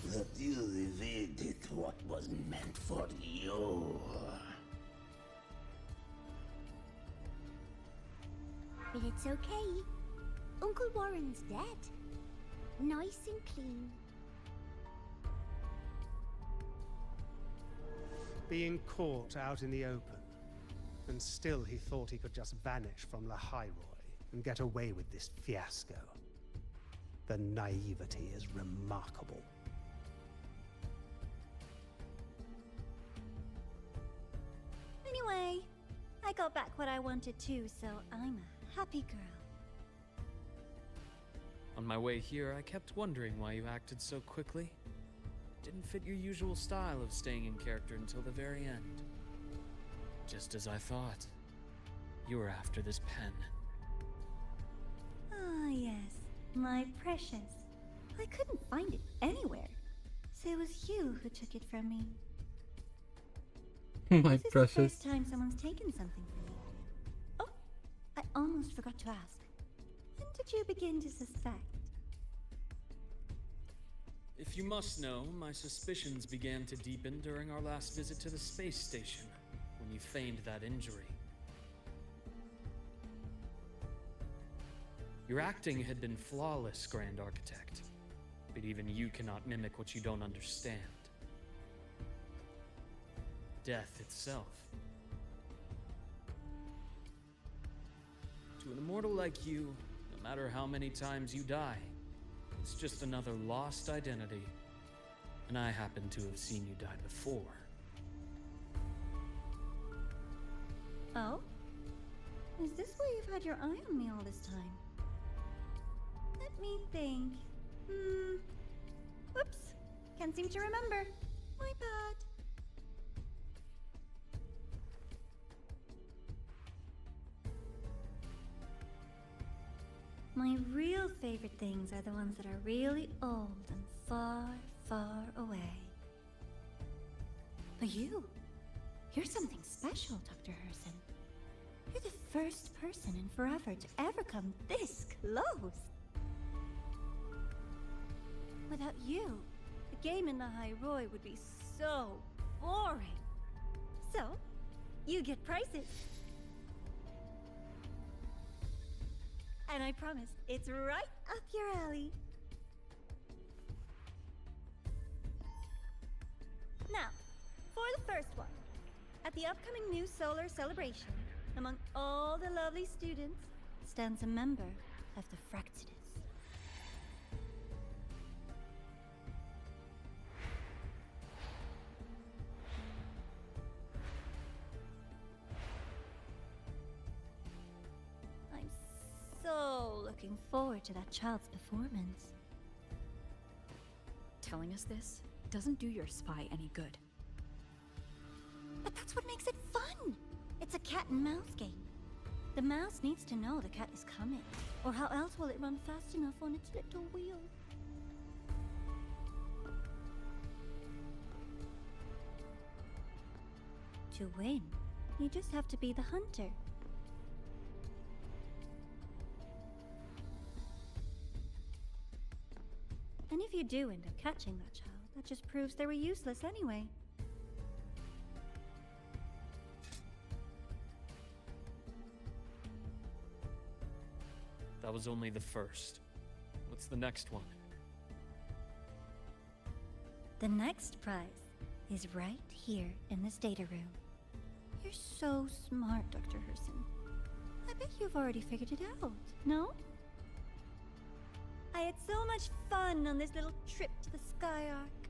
that you evaded what was meant for you. But it's okay. Uncle Warren's dead. Nice and clean. Being caught out in the open, and still he thought he could just vanish from La Highroy and get away with this fiasco. The naivety is remarkable. Anyway, I got back what I wanted too, so I'm a happy girl. On my way here, I kept wondering why you acted so quickly. Didn't fit your usual style of staying in character until the very end. Just as I thought. You were after this pen. Ah, yes, my precious. I couldn't find it anywhere, so it was you who took it from me. My This is the precious. first time someone's taken something from me. Oh, I almost forgot to ask. When did you begin to suspect? If you must know, my suspicions began to deepen during our last visit to the space station, when you feigned that injury. Your acting had been flawless, Grand Architect, but even you cannot mimic what you don't understand. Death itself. To an immortal like you, no matter how many times you die, it's just another lost identity. And I happen to have seen you die before. Oh? Is this why you've had your eye on me all this time? Let me think. Whoops. Can't seem to remember. My bad. My real favorite things are the ones that are really old and far, far away. But you're something special, Dr. Herson. You're the first person in forever to ever come this close. Without you, the game in the High Roy would be so boring. So, you get prizes. And I promise, it's right up your alley. Now, for the first one. At the upcoming new solar celebration, among all the lovely students, stands a member of the Fraxidus. I'm so looking forward to that child's performance. Telling us this doesn't do your spy any good. But that's what makes it fun! It's a cat and mouse game. The mouse needs to know the cat is coming, or how else will it run fast enough on its little wheel? To win, you just have to be the hunter. And if you do end up catching that child, that just proves they were useless anyway. That was only the first. What's the next one? The next prize is right here in this data room. You're so smart, Dr. Herson. I bet you've already figured it out, no? I had so much fun on this little trip to the Sky Arc.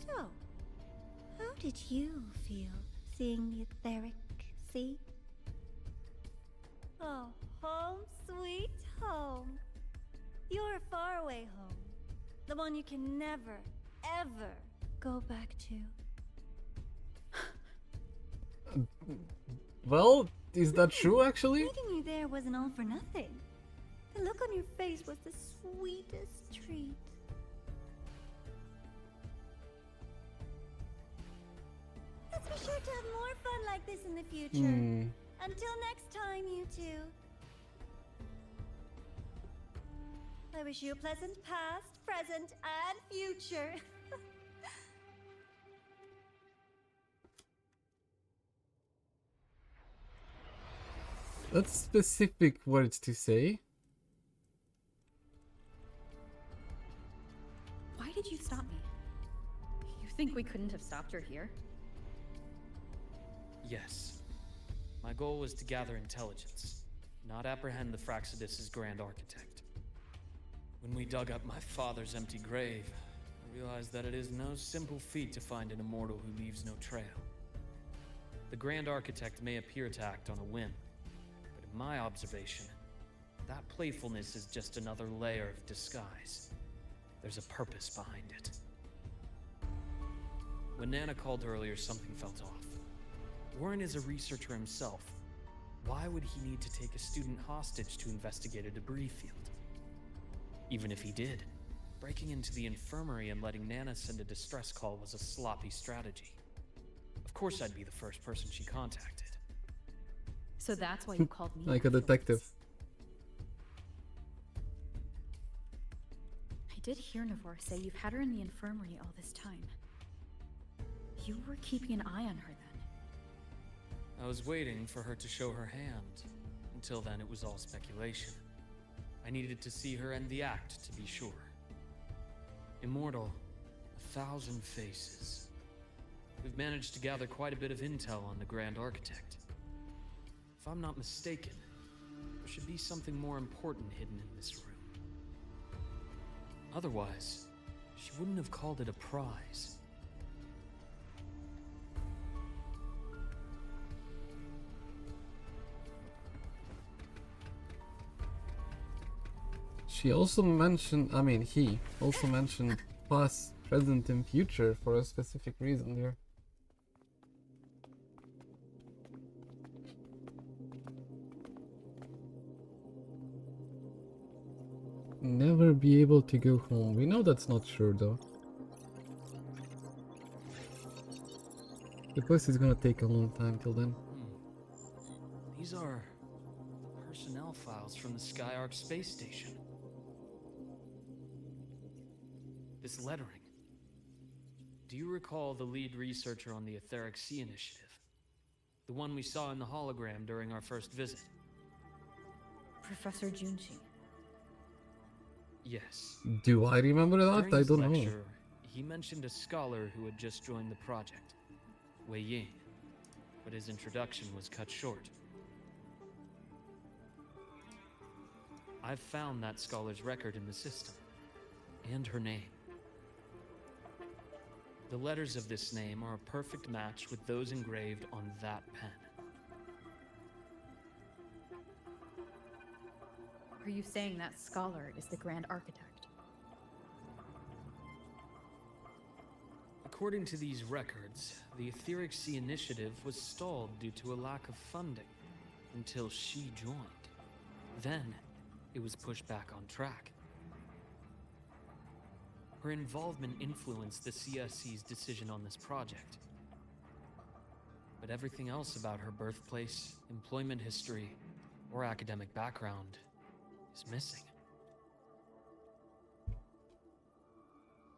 So, how did you feel seeing the etheric sea? Oh, home sweet home. Your faraway home. The one you can never, ever go back to. Well, is that true actually? Meeting you there wasn't all for nothing. The look on your face was the sweetest treat. Let's be sure to have more fun like this in the future. Until next time, you two. I wish you a pleasant past, present, and future. That's specific words to say. Why did you stop me? You think we couldn't have stopped her here? Yes. My goal was to gather intelligence, not apprehend the Fraxidus' Grand Architect. When we dug up my father's empty grave, I realized that it is no simple feat to find an immortal who leaves no trail. The Grand Architect may appear to act on a whim, but in my observation, that playfulness is just another layer of disguise. There's a purpose behind it. When Nana called earlier, something felt off. Warren is a researcher himself. Why would he need to take a student hostage to investigate a debris field? Even if he did, breaking into the infirmary and letting Nana send a distress call was a sloppy strategy. Of course I'd be the first person she contacted. So that's why you called me Like a afterwards. detective. I did hear Navor say you've had her in the infirmary all this time. You were keeping an eye on her then. I was waiting for her to show her hand. Until then, it was all speculation. I needed to see her end the act to be sure. Immortal, 1,000 faces. We've managed to gather quite a bit of intel on the Grand Architect. If I'm not mistaken, there should be something more important hidden in this room. Otherwise, she wouldn't have called it a prize. She also mentioned, he also mentioned past, present, and future for a specific reason here. Never be able to go home. We know that's not true though. The quest is gonna take a long time till then. These are personnel files from the Skyark space station. This lettering. Do you recall the lead researcher on the Etheric Sea Initiative? The one we saw in the hologram during our first visit? Professor Junshi. Yes. Do I remember that? During I his don't know. lecture, he mentioned a scholar who had just joined the project, Wei Ying, but his introduction was cut short. I've found that scholar's record in the system, and her name. The letters of this name are a perfect match with those engraved on that pen. Are you saying that scholar is the Grand Architect? According to these records, the Etheric Sea Initiative was stalled due to a lack of funding until she joined. Then, it was pushed back on track. Her involvement influenced the CSC's decision on this project. But everything else about her birthplace, employment history, or academic background is missing.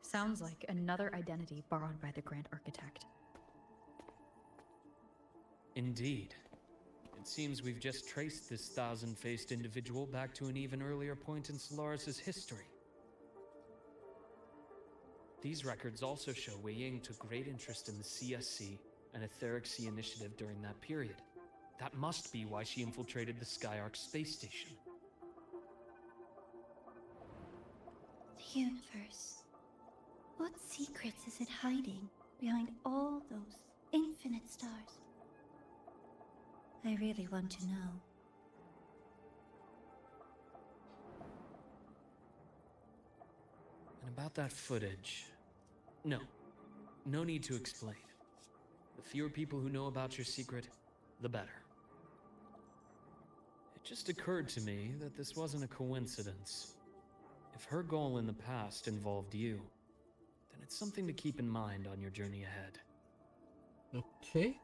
Sounds like another identity borrowed by the Grand Architect. Indeed. It seems we've just traced this thousand-faced individual back to an even earlier point in Solaris' history. These records also show Wei Ying took great interest in the CSC and Etheric Sea Initiative during that period. That must be why she infiltrated the Skyark space station. The universe. What secrets is it hiding behind all those infinite stars? I really want to know. And about that footage... No need to explain. The fewer people who know about your secret, the better. It just occurred to me that this wasn't a coincidence. If her goal in the past involved you, then it's something to keep in mind on your journey ahead. Okay.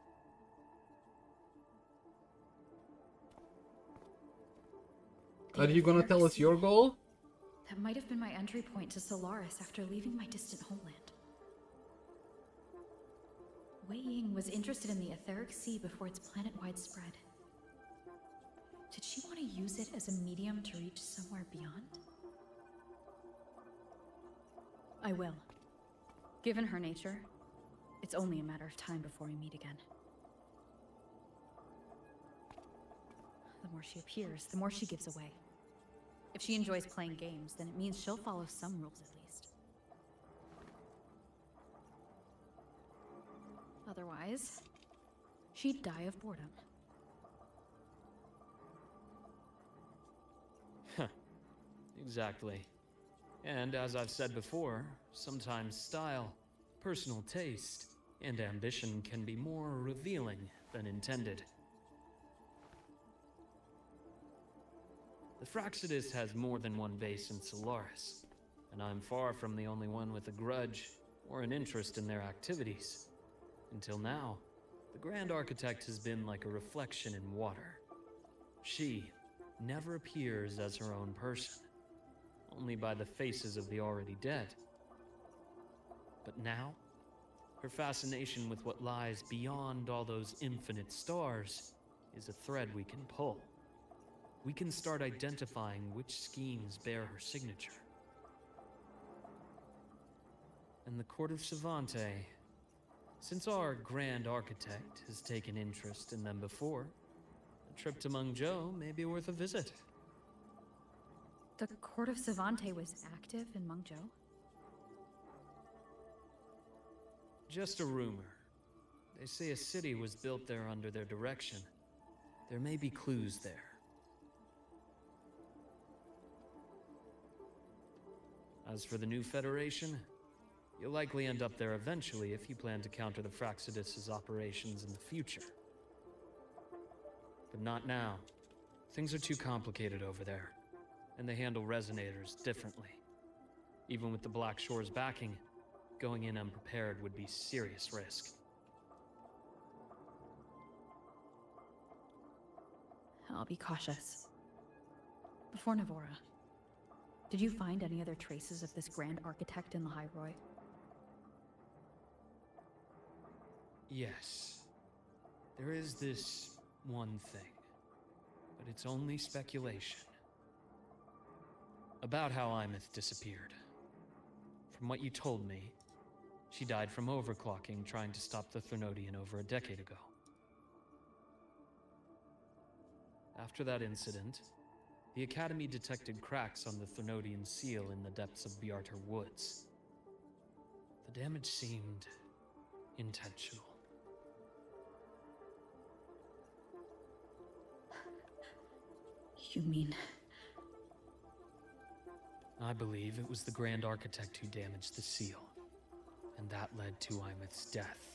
Are you gonna tell us your goal? That might have been my entry point to Solaris after leaving my distant homeland. Wei Ying was interested in the Etheric Sea before its planet-wide spread. Did she want to use it as a medium to reach somewhere beyond? I will. Given her nature, it's only a matter of time before we meet again. The more she appears, the more she gives away. If she enjoys playing games, then it means she'll follow some rules at least. Otherwise, she'd die of boredom. Exactly. And as I've said before, sometimes style, personal taste, and ambition can be more revealing than intended. The Fraxidus has more than one base in Solaris, and I'm far from the only one with a grudge or an interest in their activities. Until now, the Grand Architect has been like a reflection in water. She never appears as her own person, only by the faces of the already dead. But now, her fascination with what lies beyond all those infinite stars is a thread we can pull. We can start identifying which schemes bear her signature. And the Court of Savante, since our Grand Architect has taken interest in them before, a trip to Mengzhou may be worth a visit. The Court of Savante was active in Mengzhou? Just a rumor. They say a city was built there under their direction. There may be clues there. As for the new Federation, you'll likely end up there eventually if you plan to counter the Fraxidus' operations in the future. But not now. Things are too complicated over there, and they handle resonators differently. Even with the Black Shore's backing, going in unprepared would be serious risk. I'll be cautious. Before Navora, did you find any other traces of this Grand Architect in the High Roy? Yes. There is this one thing, but it's only speculation. About how Imeth disappeared. From what you told me, she died from overclocking trying to stop the Threnodian over a decade ago. After that incident, the Academy detected cracks on the Threnodian seal in the depths of Biarter Woods. The damage seemed intentional. You mean... I believe it was the Grand Architect who damaged the seal, and that led to Imeth's death.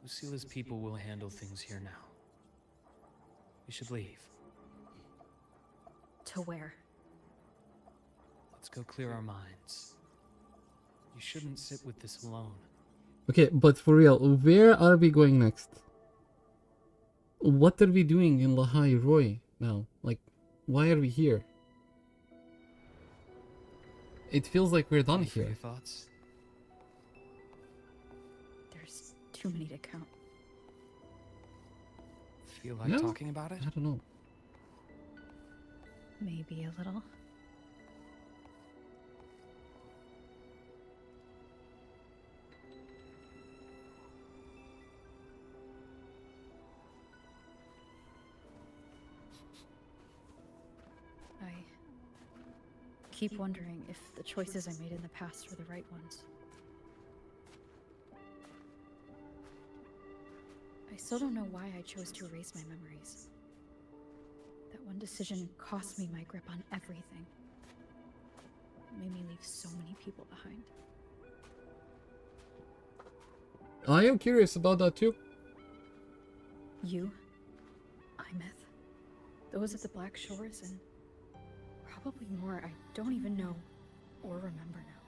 Lucila's people will handle things here now. We should leave. To where? Let's go clear our minds. You shouldn't sit with this alone. Okay, but for real, where are we going next? What are we doing in Lahai Roy now? Like, why are we here? It feels like we're done Any further here. thoughts? There's too many to count. Feel like Yeah? talking about it? I don't know. Maybe a little. I keep wondering if the choices I made in the past were the right ones. I still don't know why I chose to erase my memories. That one decision cost me my grip on everything. It made me leave so many people behind. I am curious about that too. You, Imeth, those at the Black Shores, and probably more I don't even know or remember now.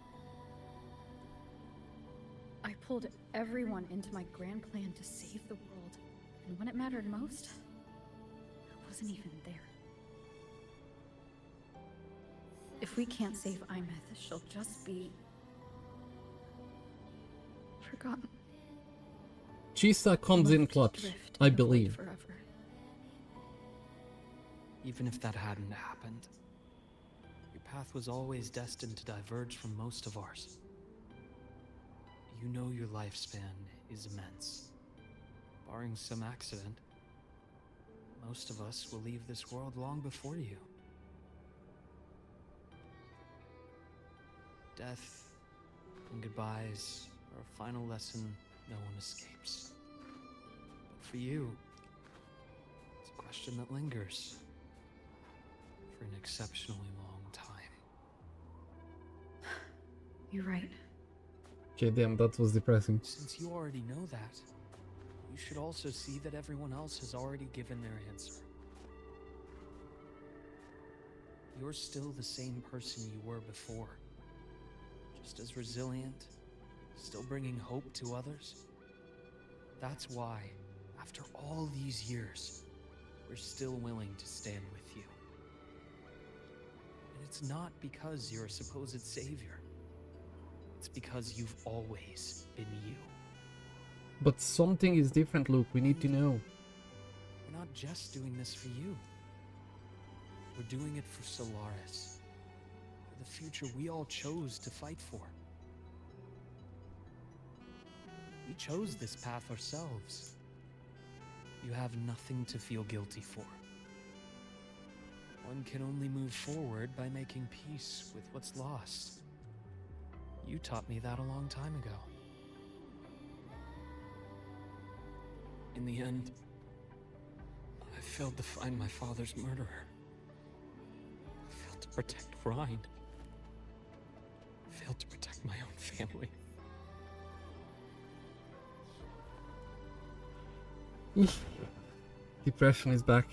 I pulled everyone into my grand plan to save the world, and when it mattered most, I wasn't even there. If we can't save Imeth, she'll just be forgotten. Chisa comes in Left to clutch, drift I in the void believe. forever. Even if that hadn't happened, your path was always destined to diverge from most of ours. You know your lifespan is immense. Barring some accident, most of us will leave this world long before you. Death and goodbyes are a final lesson no one escapes. But for you, it's a question that lingers for an exceptionally long time. You're right. Okay, damn, that was depressing. Since you already know that, you should also see that everyone else has already given their answer. You're still the same person you were before. Just as resilient, still bringing hope to others. That's why, after all these years, we're still willing to stand with you. And it's not because you're a supposed savior. It's because you've always been you. But something is different, Luke. We need to know. We're not just doing this for you. We're doing it for Solaris. For the future we all chose to fight for. We chose this path ourselves. You have nothing to feel guilty for. One can only move forward by making peace with what's lost. You taught me that a long time ago. In the end, I failed to find my father's murderer. I failed to protect Rhine. I failed to protect my own family. Depression is back.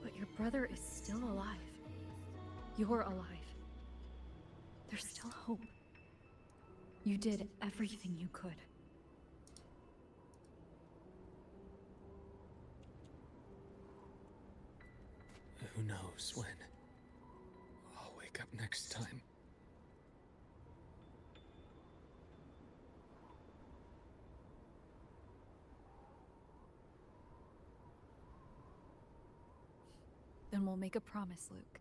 But your brother is still alive. You're alive. There's still hope. You did everything you could. Who knows when I'll wake up next time. Then we'll make a promise, Luke.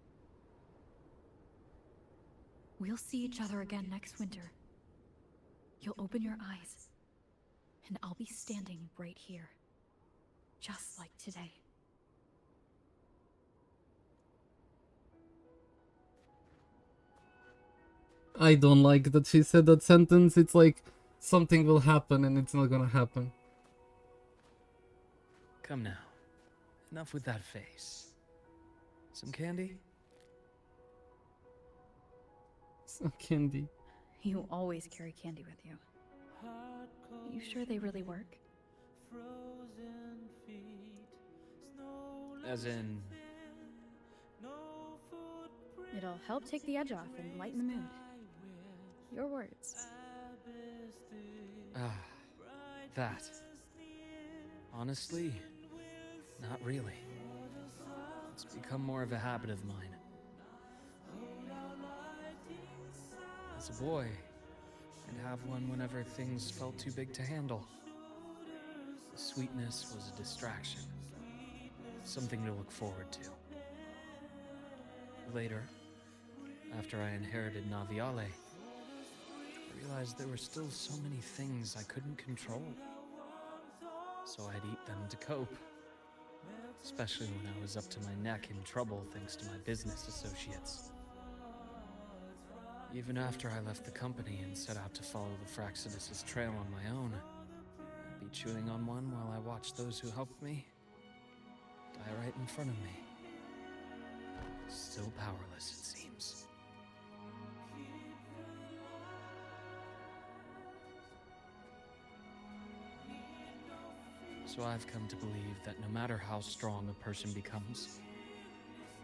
We'll see each other again next winter. You'll open your eyes, and I'll be standing right here. Just like today. I don't like that she said that sentence. It's like something will happen and it's not gonna happen. Come now. Enough with that face. Some candy? Some candy. You always carry candy with you. You sure they really work? As in, It'll help take the edge off and lighten the mood. Your words. that. Honestly, not really. It's become more of a habit of mine. As a boy, I'd have one whenever things felt too big to handle. The sweetness was a distraction, something to look forward to. Later, after I inherited Naviale, I realized there were still so many things I couldn't control. So I'd eat them to cope, especially when I was up to my neck in trouble thanks to my business associates. Even after I left the company and set out to follow the Fraxidus' trail on my own, I'd be chewing on one while I watched those who helped me die right in front of me. Still powerless, it seems. So I've come to believe that no matter how strong a person becomes,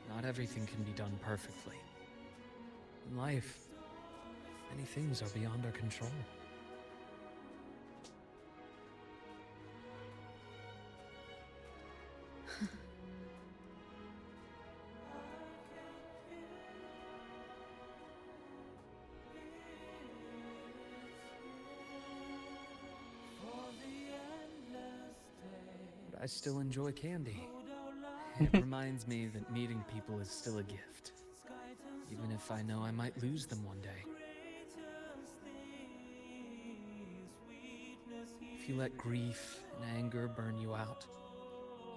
not everything can be done perfectly. In life, many things are beyond our control. But I still enjoy candy. It reminds me that meeting people is still a gift, even if I know I might lose them one day. If you let grief and anger burn you out,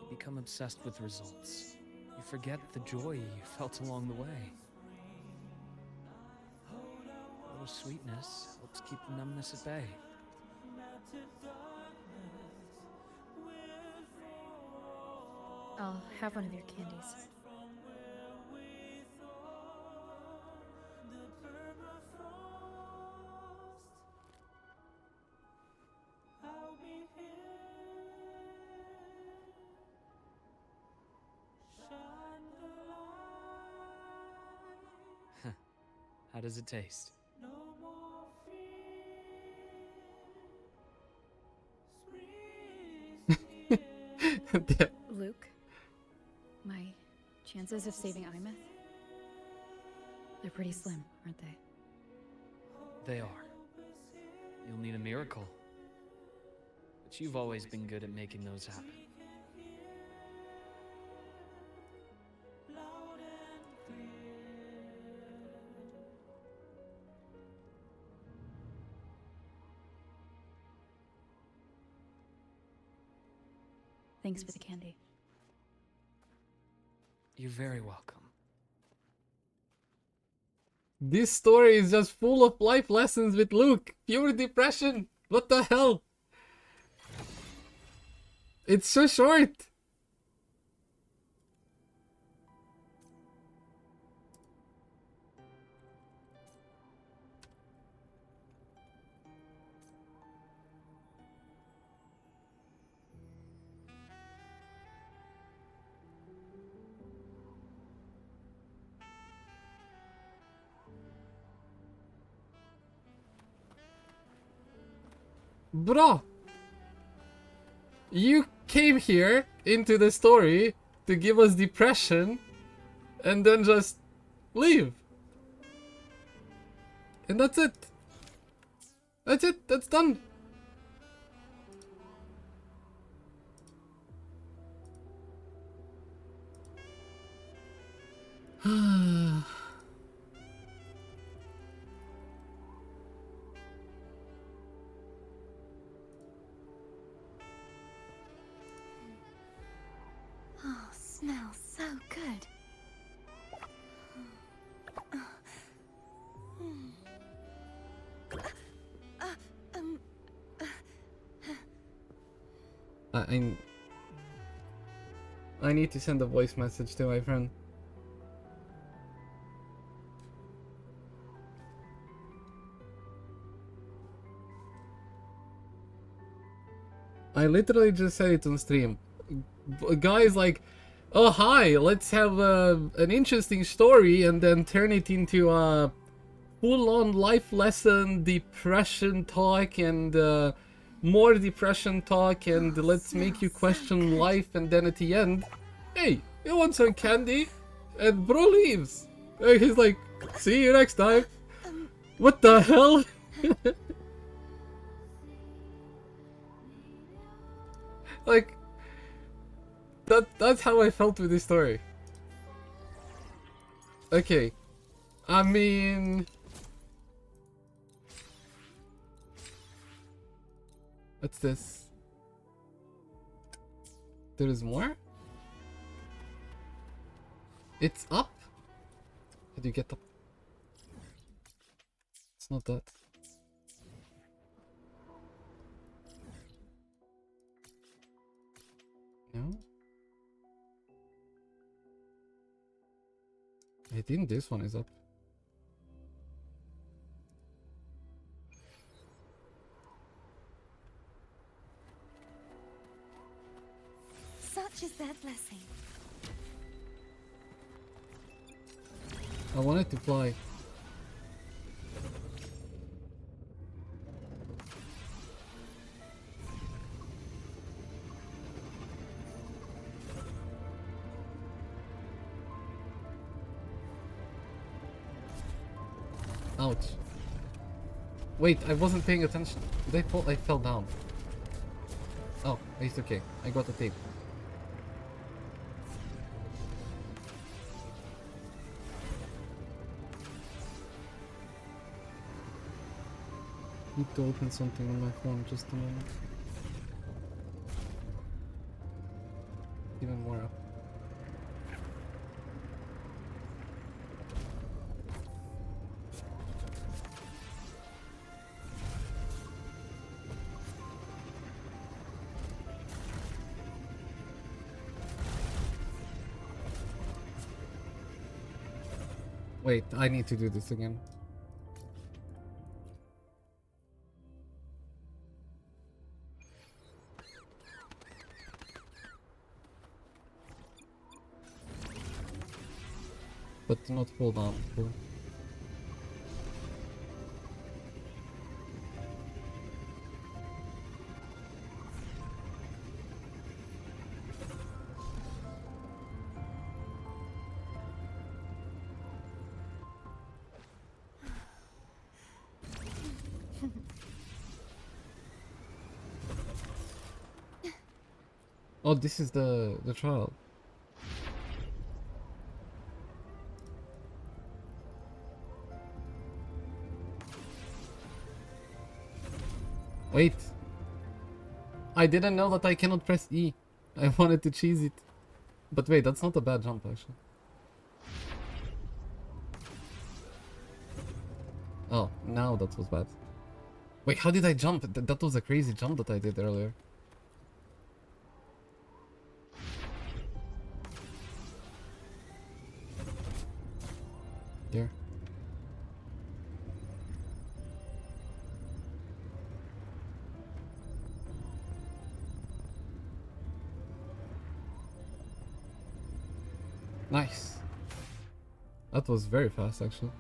you become obsessed with results. You forget the joy you felt along the way. A little sweetness helps keep the numbness at bay. I'll have one of your candies. How does it taste? Luke, my chances of saving Imeth? They're pretty slim, aren't they? They are. You'll need a miracle. But you've always been good at making those happen. Thanks for the candy. You're very welcome. This story is just full of life lessons with Luke. Pure depression. What the hell? It's so short. Bro, you came here into the story to give us depression and then just leave. And that's it. That's it. That's done. Oh, smells so good. I need to send a voice message to my friend. I literally just said it on stream. Guys like, oh hi, let's have an interesting story and then turn it into a full-on life lesson, depression talk, and more depression talk, and let's make you question life, and then at the end, hey, you want some candy? And bro leaves. And he's like, see you next time. What the hell? Like, that's how I felt with this story. Okay. I mean... What's this? There is more? It's up? How do you get up? It's not that. No? I think this one is up. Such is their blessing. I wanted to fly. Ouch. Wait, I wasn't paying attention. Did I fall? I fell down. Oh, it's okay. I got the tape. Need to open something on my phone, just a moment. Even more up. Wait, I need to do this again. But do not fall down. Cool. Oh, this is the trial. Wait. I didn't know that I cannot press E. I wanted to cheese it. But wait, that's not a bad jump actually. Oh, now that was bad. Wait, how did I jump? That was a crazy jump that I did earlier. There. Nice. That was very fast actually.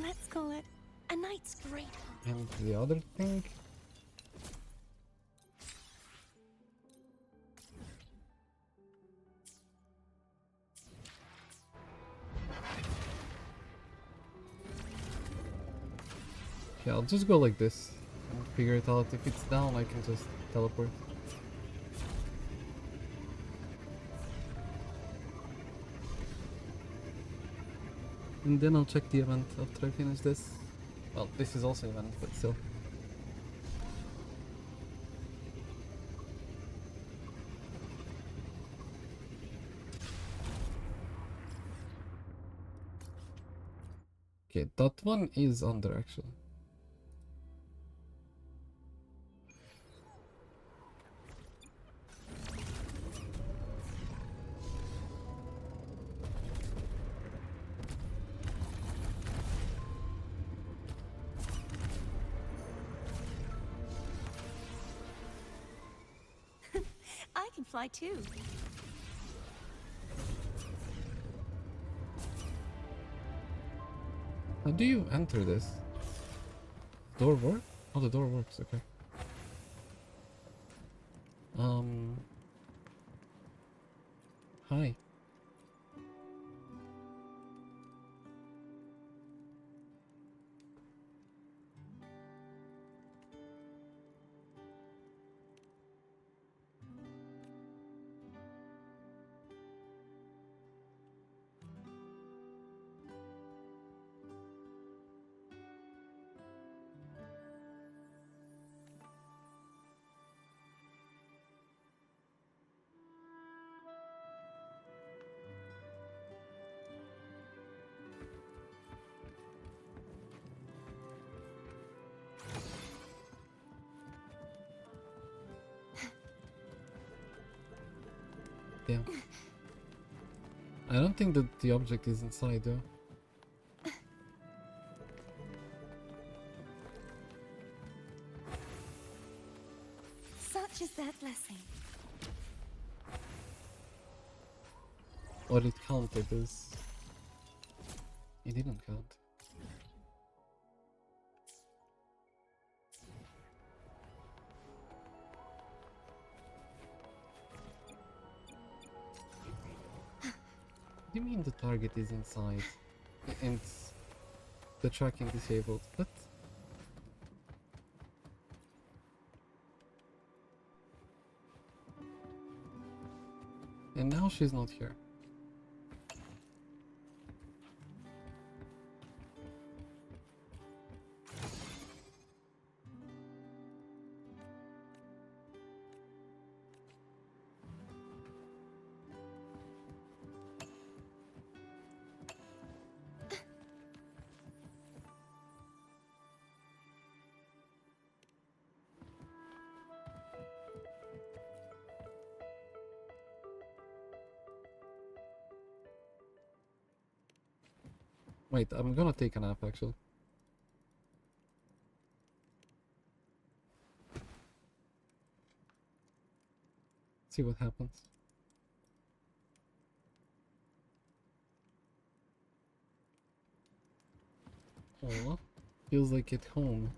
Let's call it a night's great hunt. And the other thing? Yeah, I'll just go like this and figure it out. If it's down, I can just teleport. And then I'll check the event after I finish this. Well, this is also event, but still. Okay, that one is under actually. can fly too. How do you enter this? Door work? Oh, the door works, okay. Hi. Yeah. I don't think that the object is inside though. Such is that blessing. Or it counted as... It didn't count. What do you mean the target is inside? And the tracking disabled? What? And now she's not here. Wait, I'm gonna take a nap actually. See what happens. Oh, feels like at home.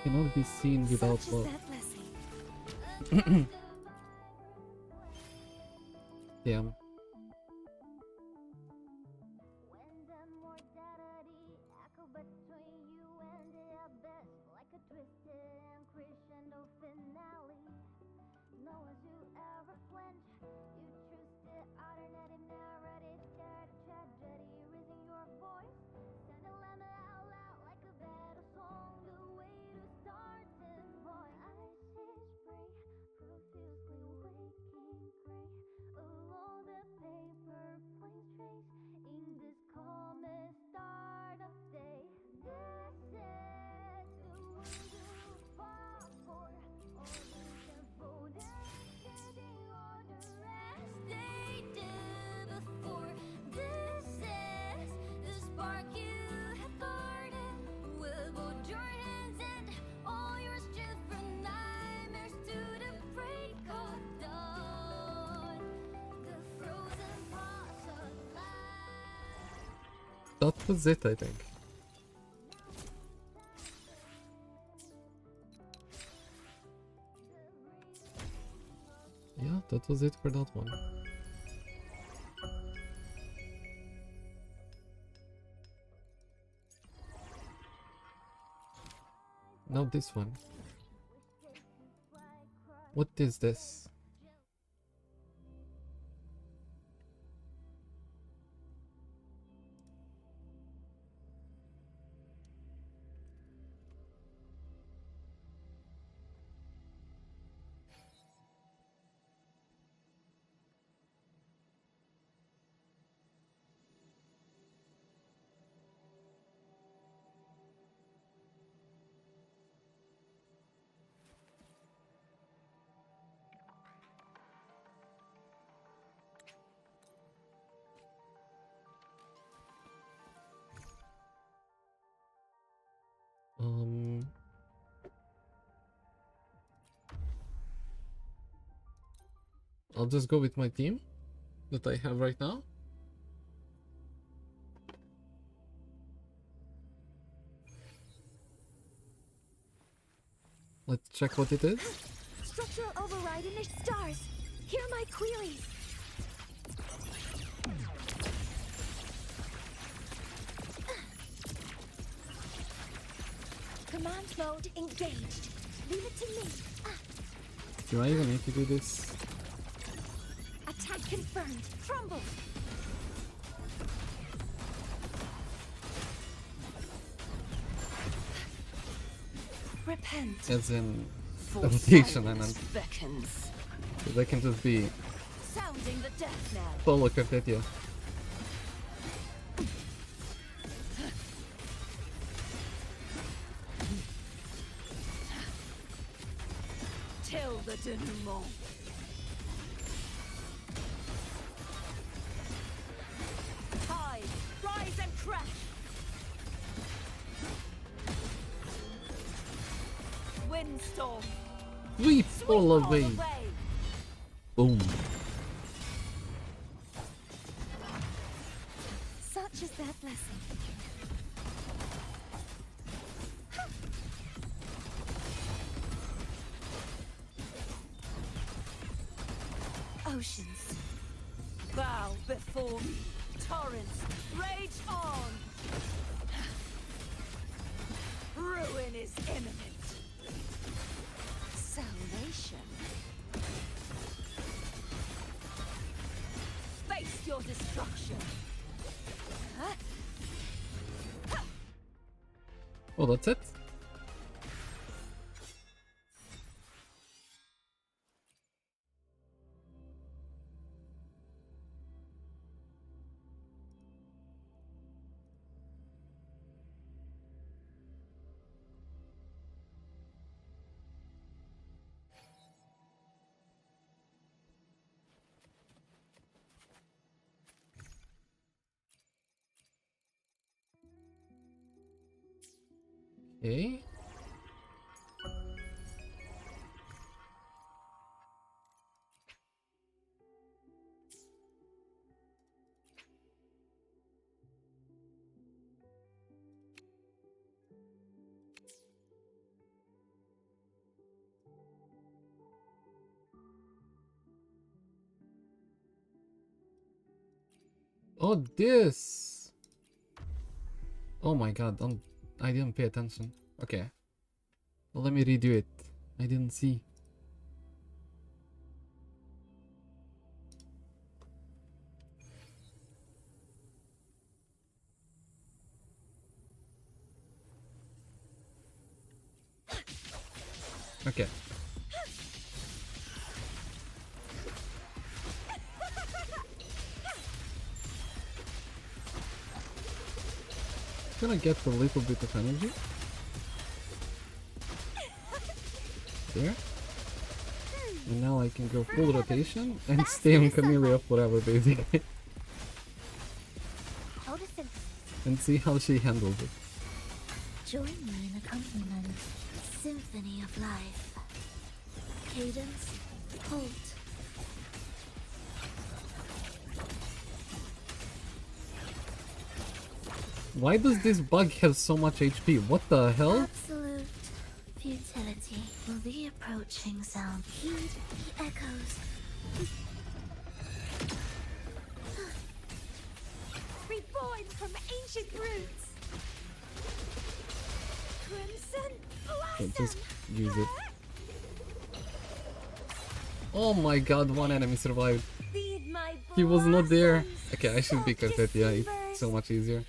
Cannot be seen without love. Damn. That was it, I think. Yeah, that was it for that one. No, this one. What is this? I'll just go with my team that I have right now. Let's check what it is. Structural override in the stars. Hear my queries. Command mode engaged. Leave it to me. Do I even need to do this? Attack confirmed. Crumble. Repent. As in For levitation, I meant. silence beckons. So they can just be Sounding the death knell. solo Carpetia. Till the denouement. Hide, rise and crash. Windstorm. Sweep all All away. away. Boom. Such is their blessing. Oceans, bow before me. Torrents, rage on. Ruin is imminent. Salvation. Face your destruction. Oh, that's it? Okay. Oh, this. Oh my god, I didn't pay attention. Okay. Well, let me redo it. I didn't see. Okay. Gonna get a little bit of energy. There. And now I can go full rotation and stay on Camellia forever, basically. And see how she handles it. Join me in accompaniment. Symphony of life. Cadence. Halt. Why does this bug have so much HP? What the hell? Absolute futility. Will the approaching sound heed the echoes? Reborn from ancient roots. Crimson blast! Just use it. Oh my god, one enemy survived. He was not there. Okay, I should be Kartetia. It's so much easier.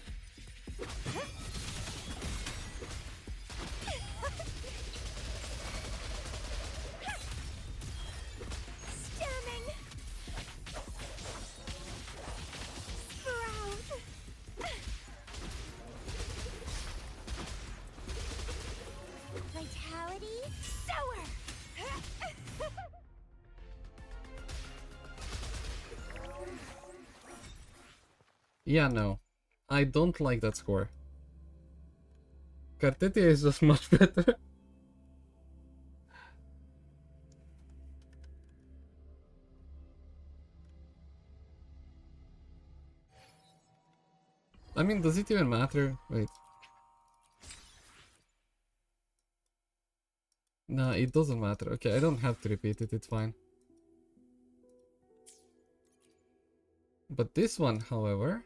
Yeah, no. I don't like that score. Kartetia is just much better. I mean, does it even matter? Wait. No, it doesn't matter. Okay, I don't have to repeat it, it's fine. But this one, however...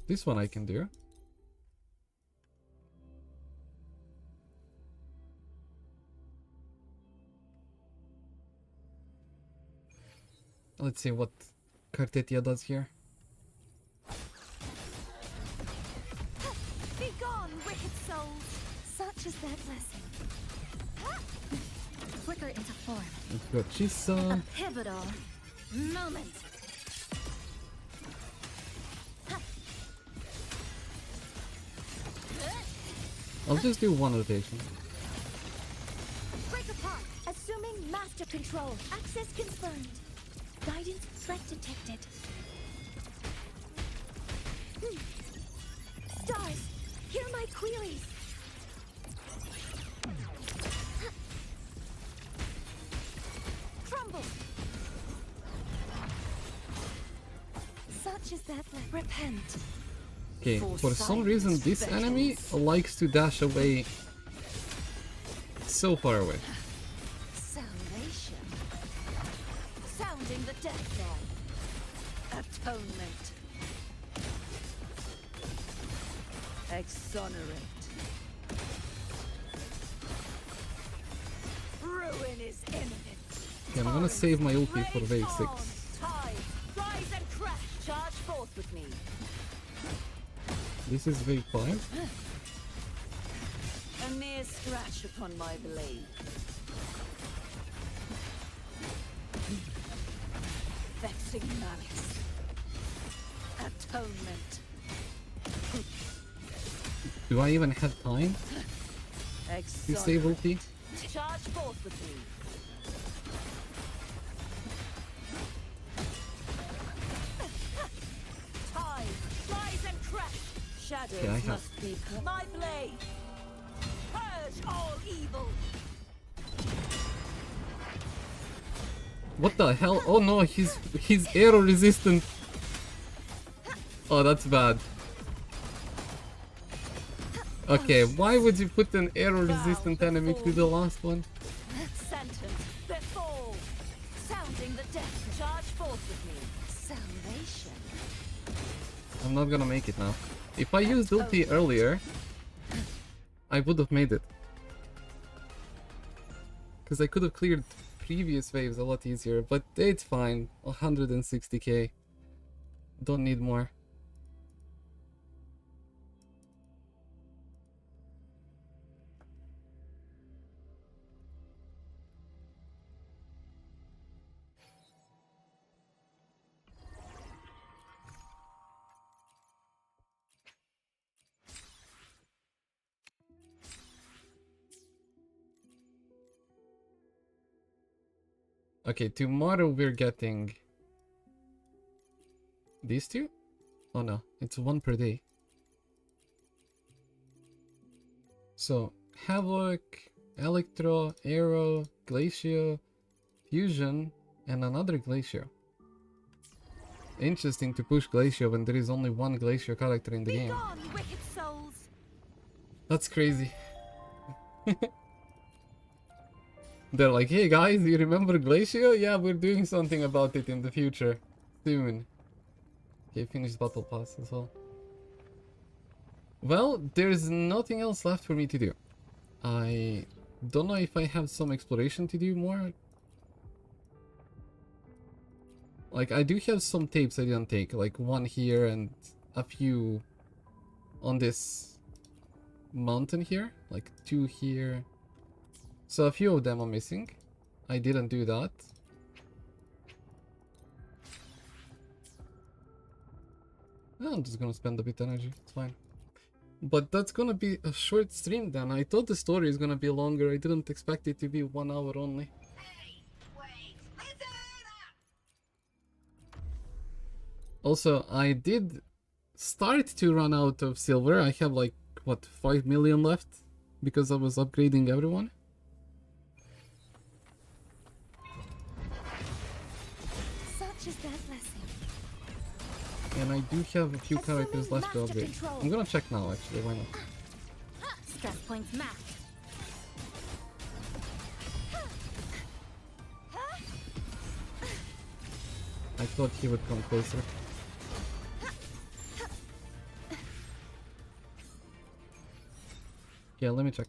This one I can do. Let's see what Kartetia does here. Be gone, wicked souls! Such is their blessing. Flicker into form. Let's go Chisa. Pivotal moment. I'll just do one rotation. Break apart. Assuming master control. Access confirmed. Guidance threat detected. Stars, hear my queries. Crumble. Such is that repent. Okay, for some reason this enemy likes to dash away so far away. Salvation. Sounding the death knell. Atonement. Exonerate. Ruin is imminent. Okay, I'm gonna save my ulti for wave 6. Tide, rise and crash. Charge forth with me. This is wave 5. A mere scratch upon my blade. Vexing malice. Atonement. Do I even have time to save ulti? Charge forth with me. Tide, rise and crash. Shadows Okay, I have- must be my blade. Purge all evil. What the hell? Oh no, he's arrow resistant. Oh, that's bad. Okay, why would you put an arrow resistant enemy to the last one? Sentence before. Sounding the death. Charge forth with me. Salvation. I'm not gonna make it now. If I used ulti earlier, I would have made it. Because I could have cleared previous waves a lot easier, but it's fine. 160k. Don't need more. Okay, tomorrow we're getting these two? Oh no, it's one per day. So, Havoc, Electro, Arrow, Glacio, Fusion, and another Glacio. Interesting to push Glacio when there is only one Glacio character in the game. Gone, wicked souls. That's crazy. They're like, hey guys, you remember Glacio? Yeah, we're doing something about it in the future. Soon. Okay, finished battle pass as well. Well, there's nothing else left for me to do. I don't know if I have some exploration to do more. Like, I do have some tapes I didn't take, like one here and a few on this mountain here, like 2 here. So a few of them are missing. I didn't do that. I'm just gonna spend a bit energy, it's fine. But that's gonna be a short stream then. I thought the story is gonna be longer. I didn't expect it to be 1 hour only. Also, I did start to run out of silver. I have like, what, 5 million left? Because I was upgrading everyone. Such is their blessing. And I do have a few characters left to upgrade. Control. I'm gonna check now actually, why not? Stress points mapped. I thought he would come closer. Yeah, let me check.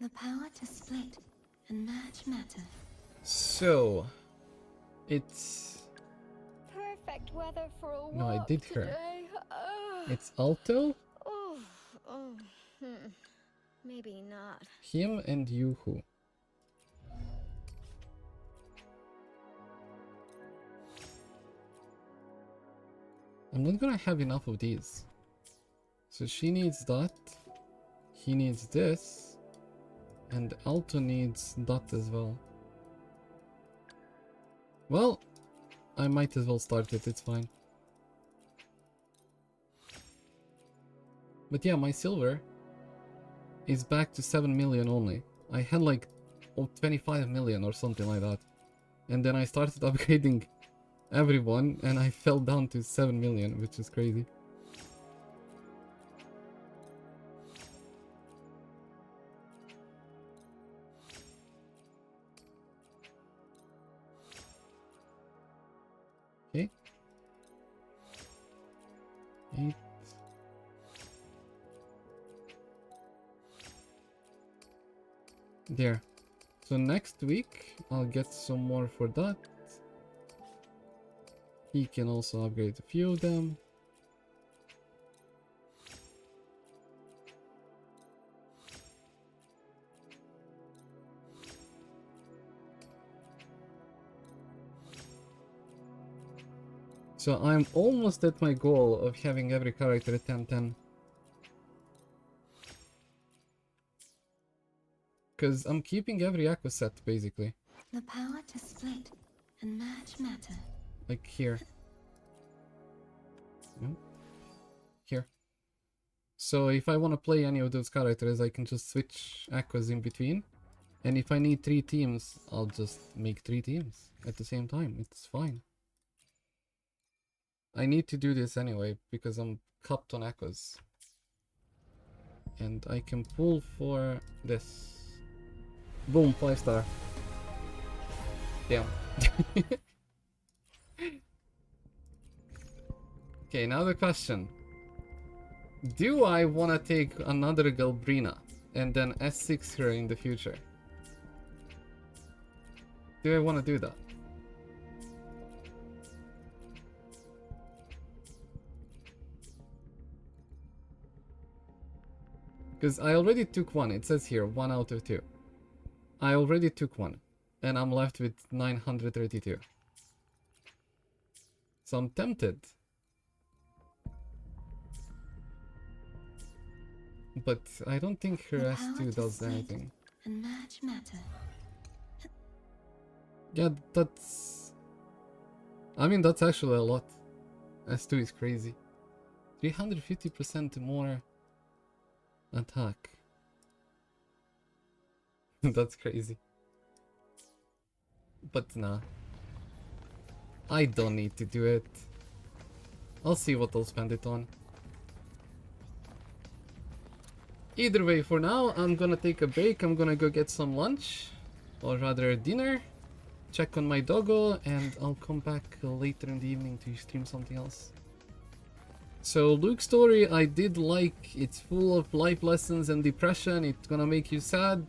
The power to split and merge matter. So, it's... Perfect weather for a walk No, I did her. today. It's Alto, Maybe not. him, and Yuhu. I'm not gonna have enough of these. So she needs that. He needs this. And Alto needs that as well. Well, I might as well start it, it's fine. But yeah, my silver is back to 7 million only. I had like 25 million or something like that. And then I started upgrading everyone and I fell down to 7 million, which is crazy. Okay. 8. There. So next week I'll get some more for that. He can also upgrade a few of them. So I'm almost at my goal of having every character at 10-10. Because I'm keeping every aqua set basically. The power to split and merge matter. Like here. No. Here. So if I want to play any of those characters, I can just switch aquas in between. And if I need 3 teams, I'll just make 3 teams at the same time. It's fine. I need to do this anyway because I'm capped on aquas. And I can pull for this. Boom, 5-star. Damn. Okay, now the question. Do I want to take another Galbrina and then S6 her in the future? Do I want to do that? Because I already took one. It says here 1 out of 2. I already took one. And I'm left with 932. So I'm tempted. But I don't think her S2 does anything. And merge matter. Yeah, that's... I mean, that's actually a lot. S2 is crazy. 350% more attack. That's crazy. But nah. I don't need to do it. I'll see what I'll spend it on. Either way, for now, I'm gonna take a break. I'm gonna go get some lunch, or rather dinner, check on my doggo, and I'll come back later in the evening to stream something else. So, Luke's story, I did like. It's full of life lessons and depression. It's gonna make you sad.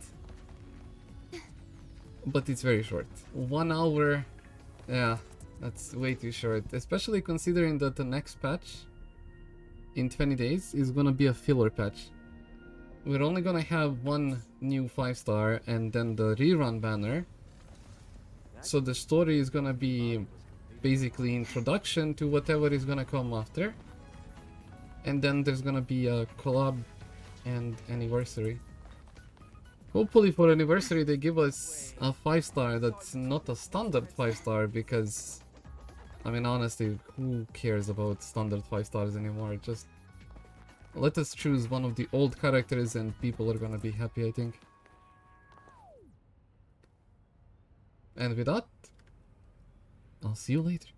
But it's very short. 1 hour. Yeah, that's way too short. Especially considering that the next patch in 20 days is gonna be a filler patch. We're only gonna have one new 5-star and then the rerun banner. So the story is gonna be basically introduction to whatever is gonna come after. And then there's gonna be a collab and anniversary. Hopefully for anniversary they give us a 5-star that's not a standard 5-star, because I mean honestly, who cares about standard 5-stars anymore? Just let us choose one of the old characters and people are gonna be happy, I think. And with that, I'll see you later.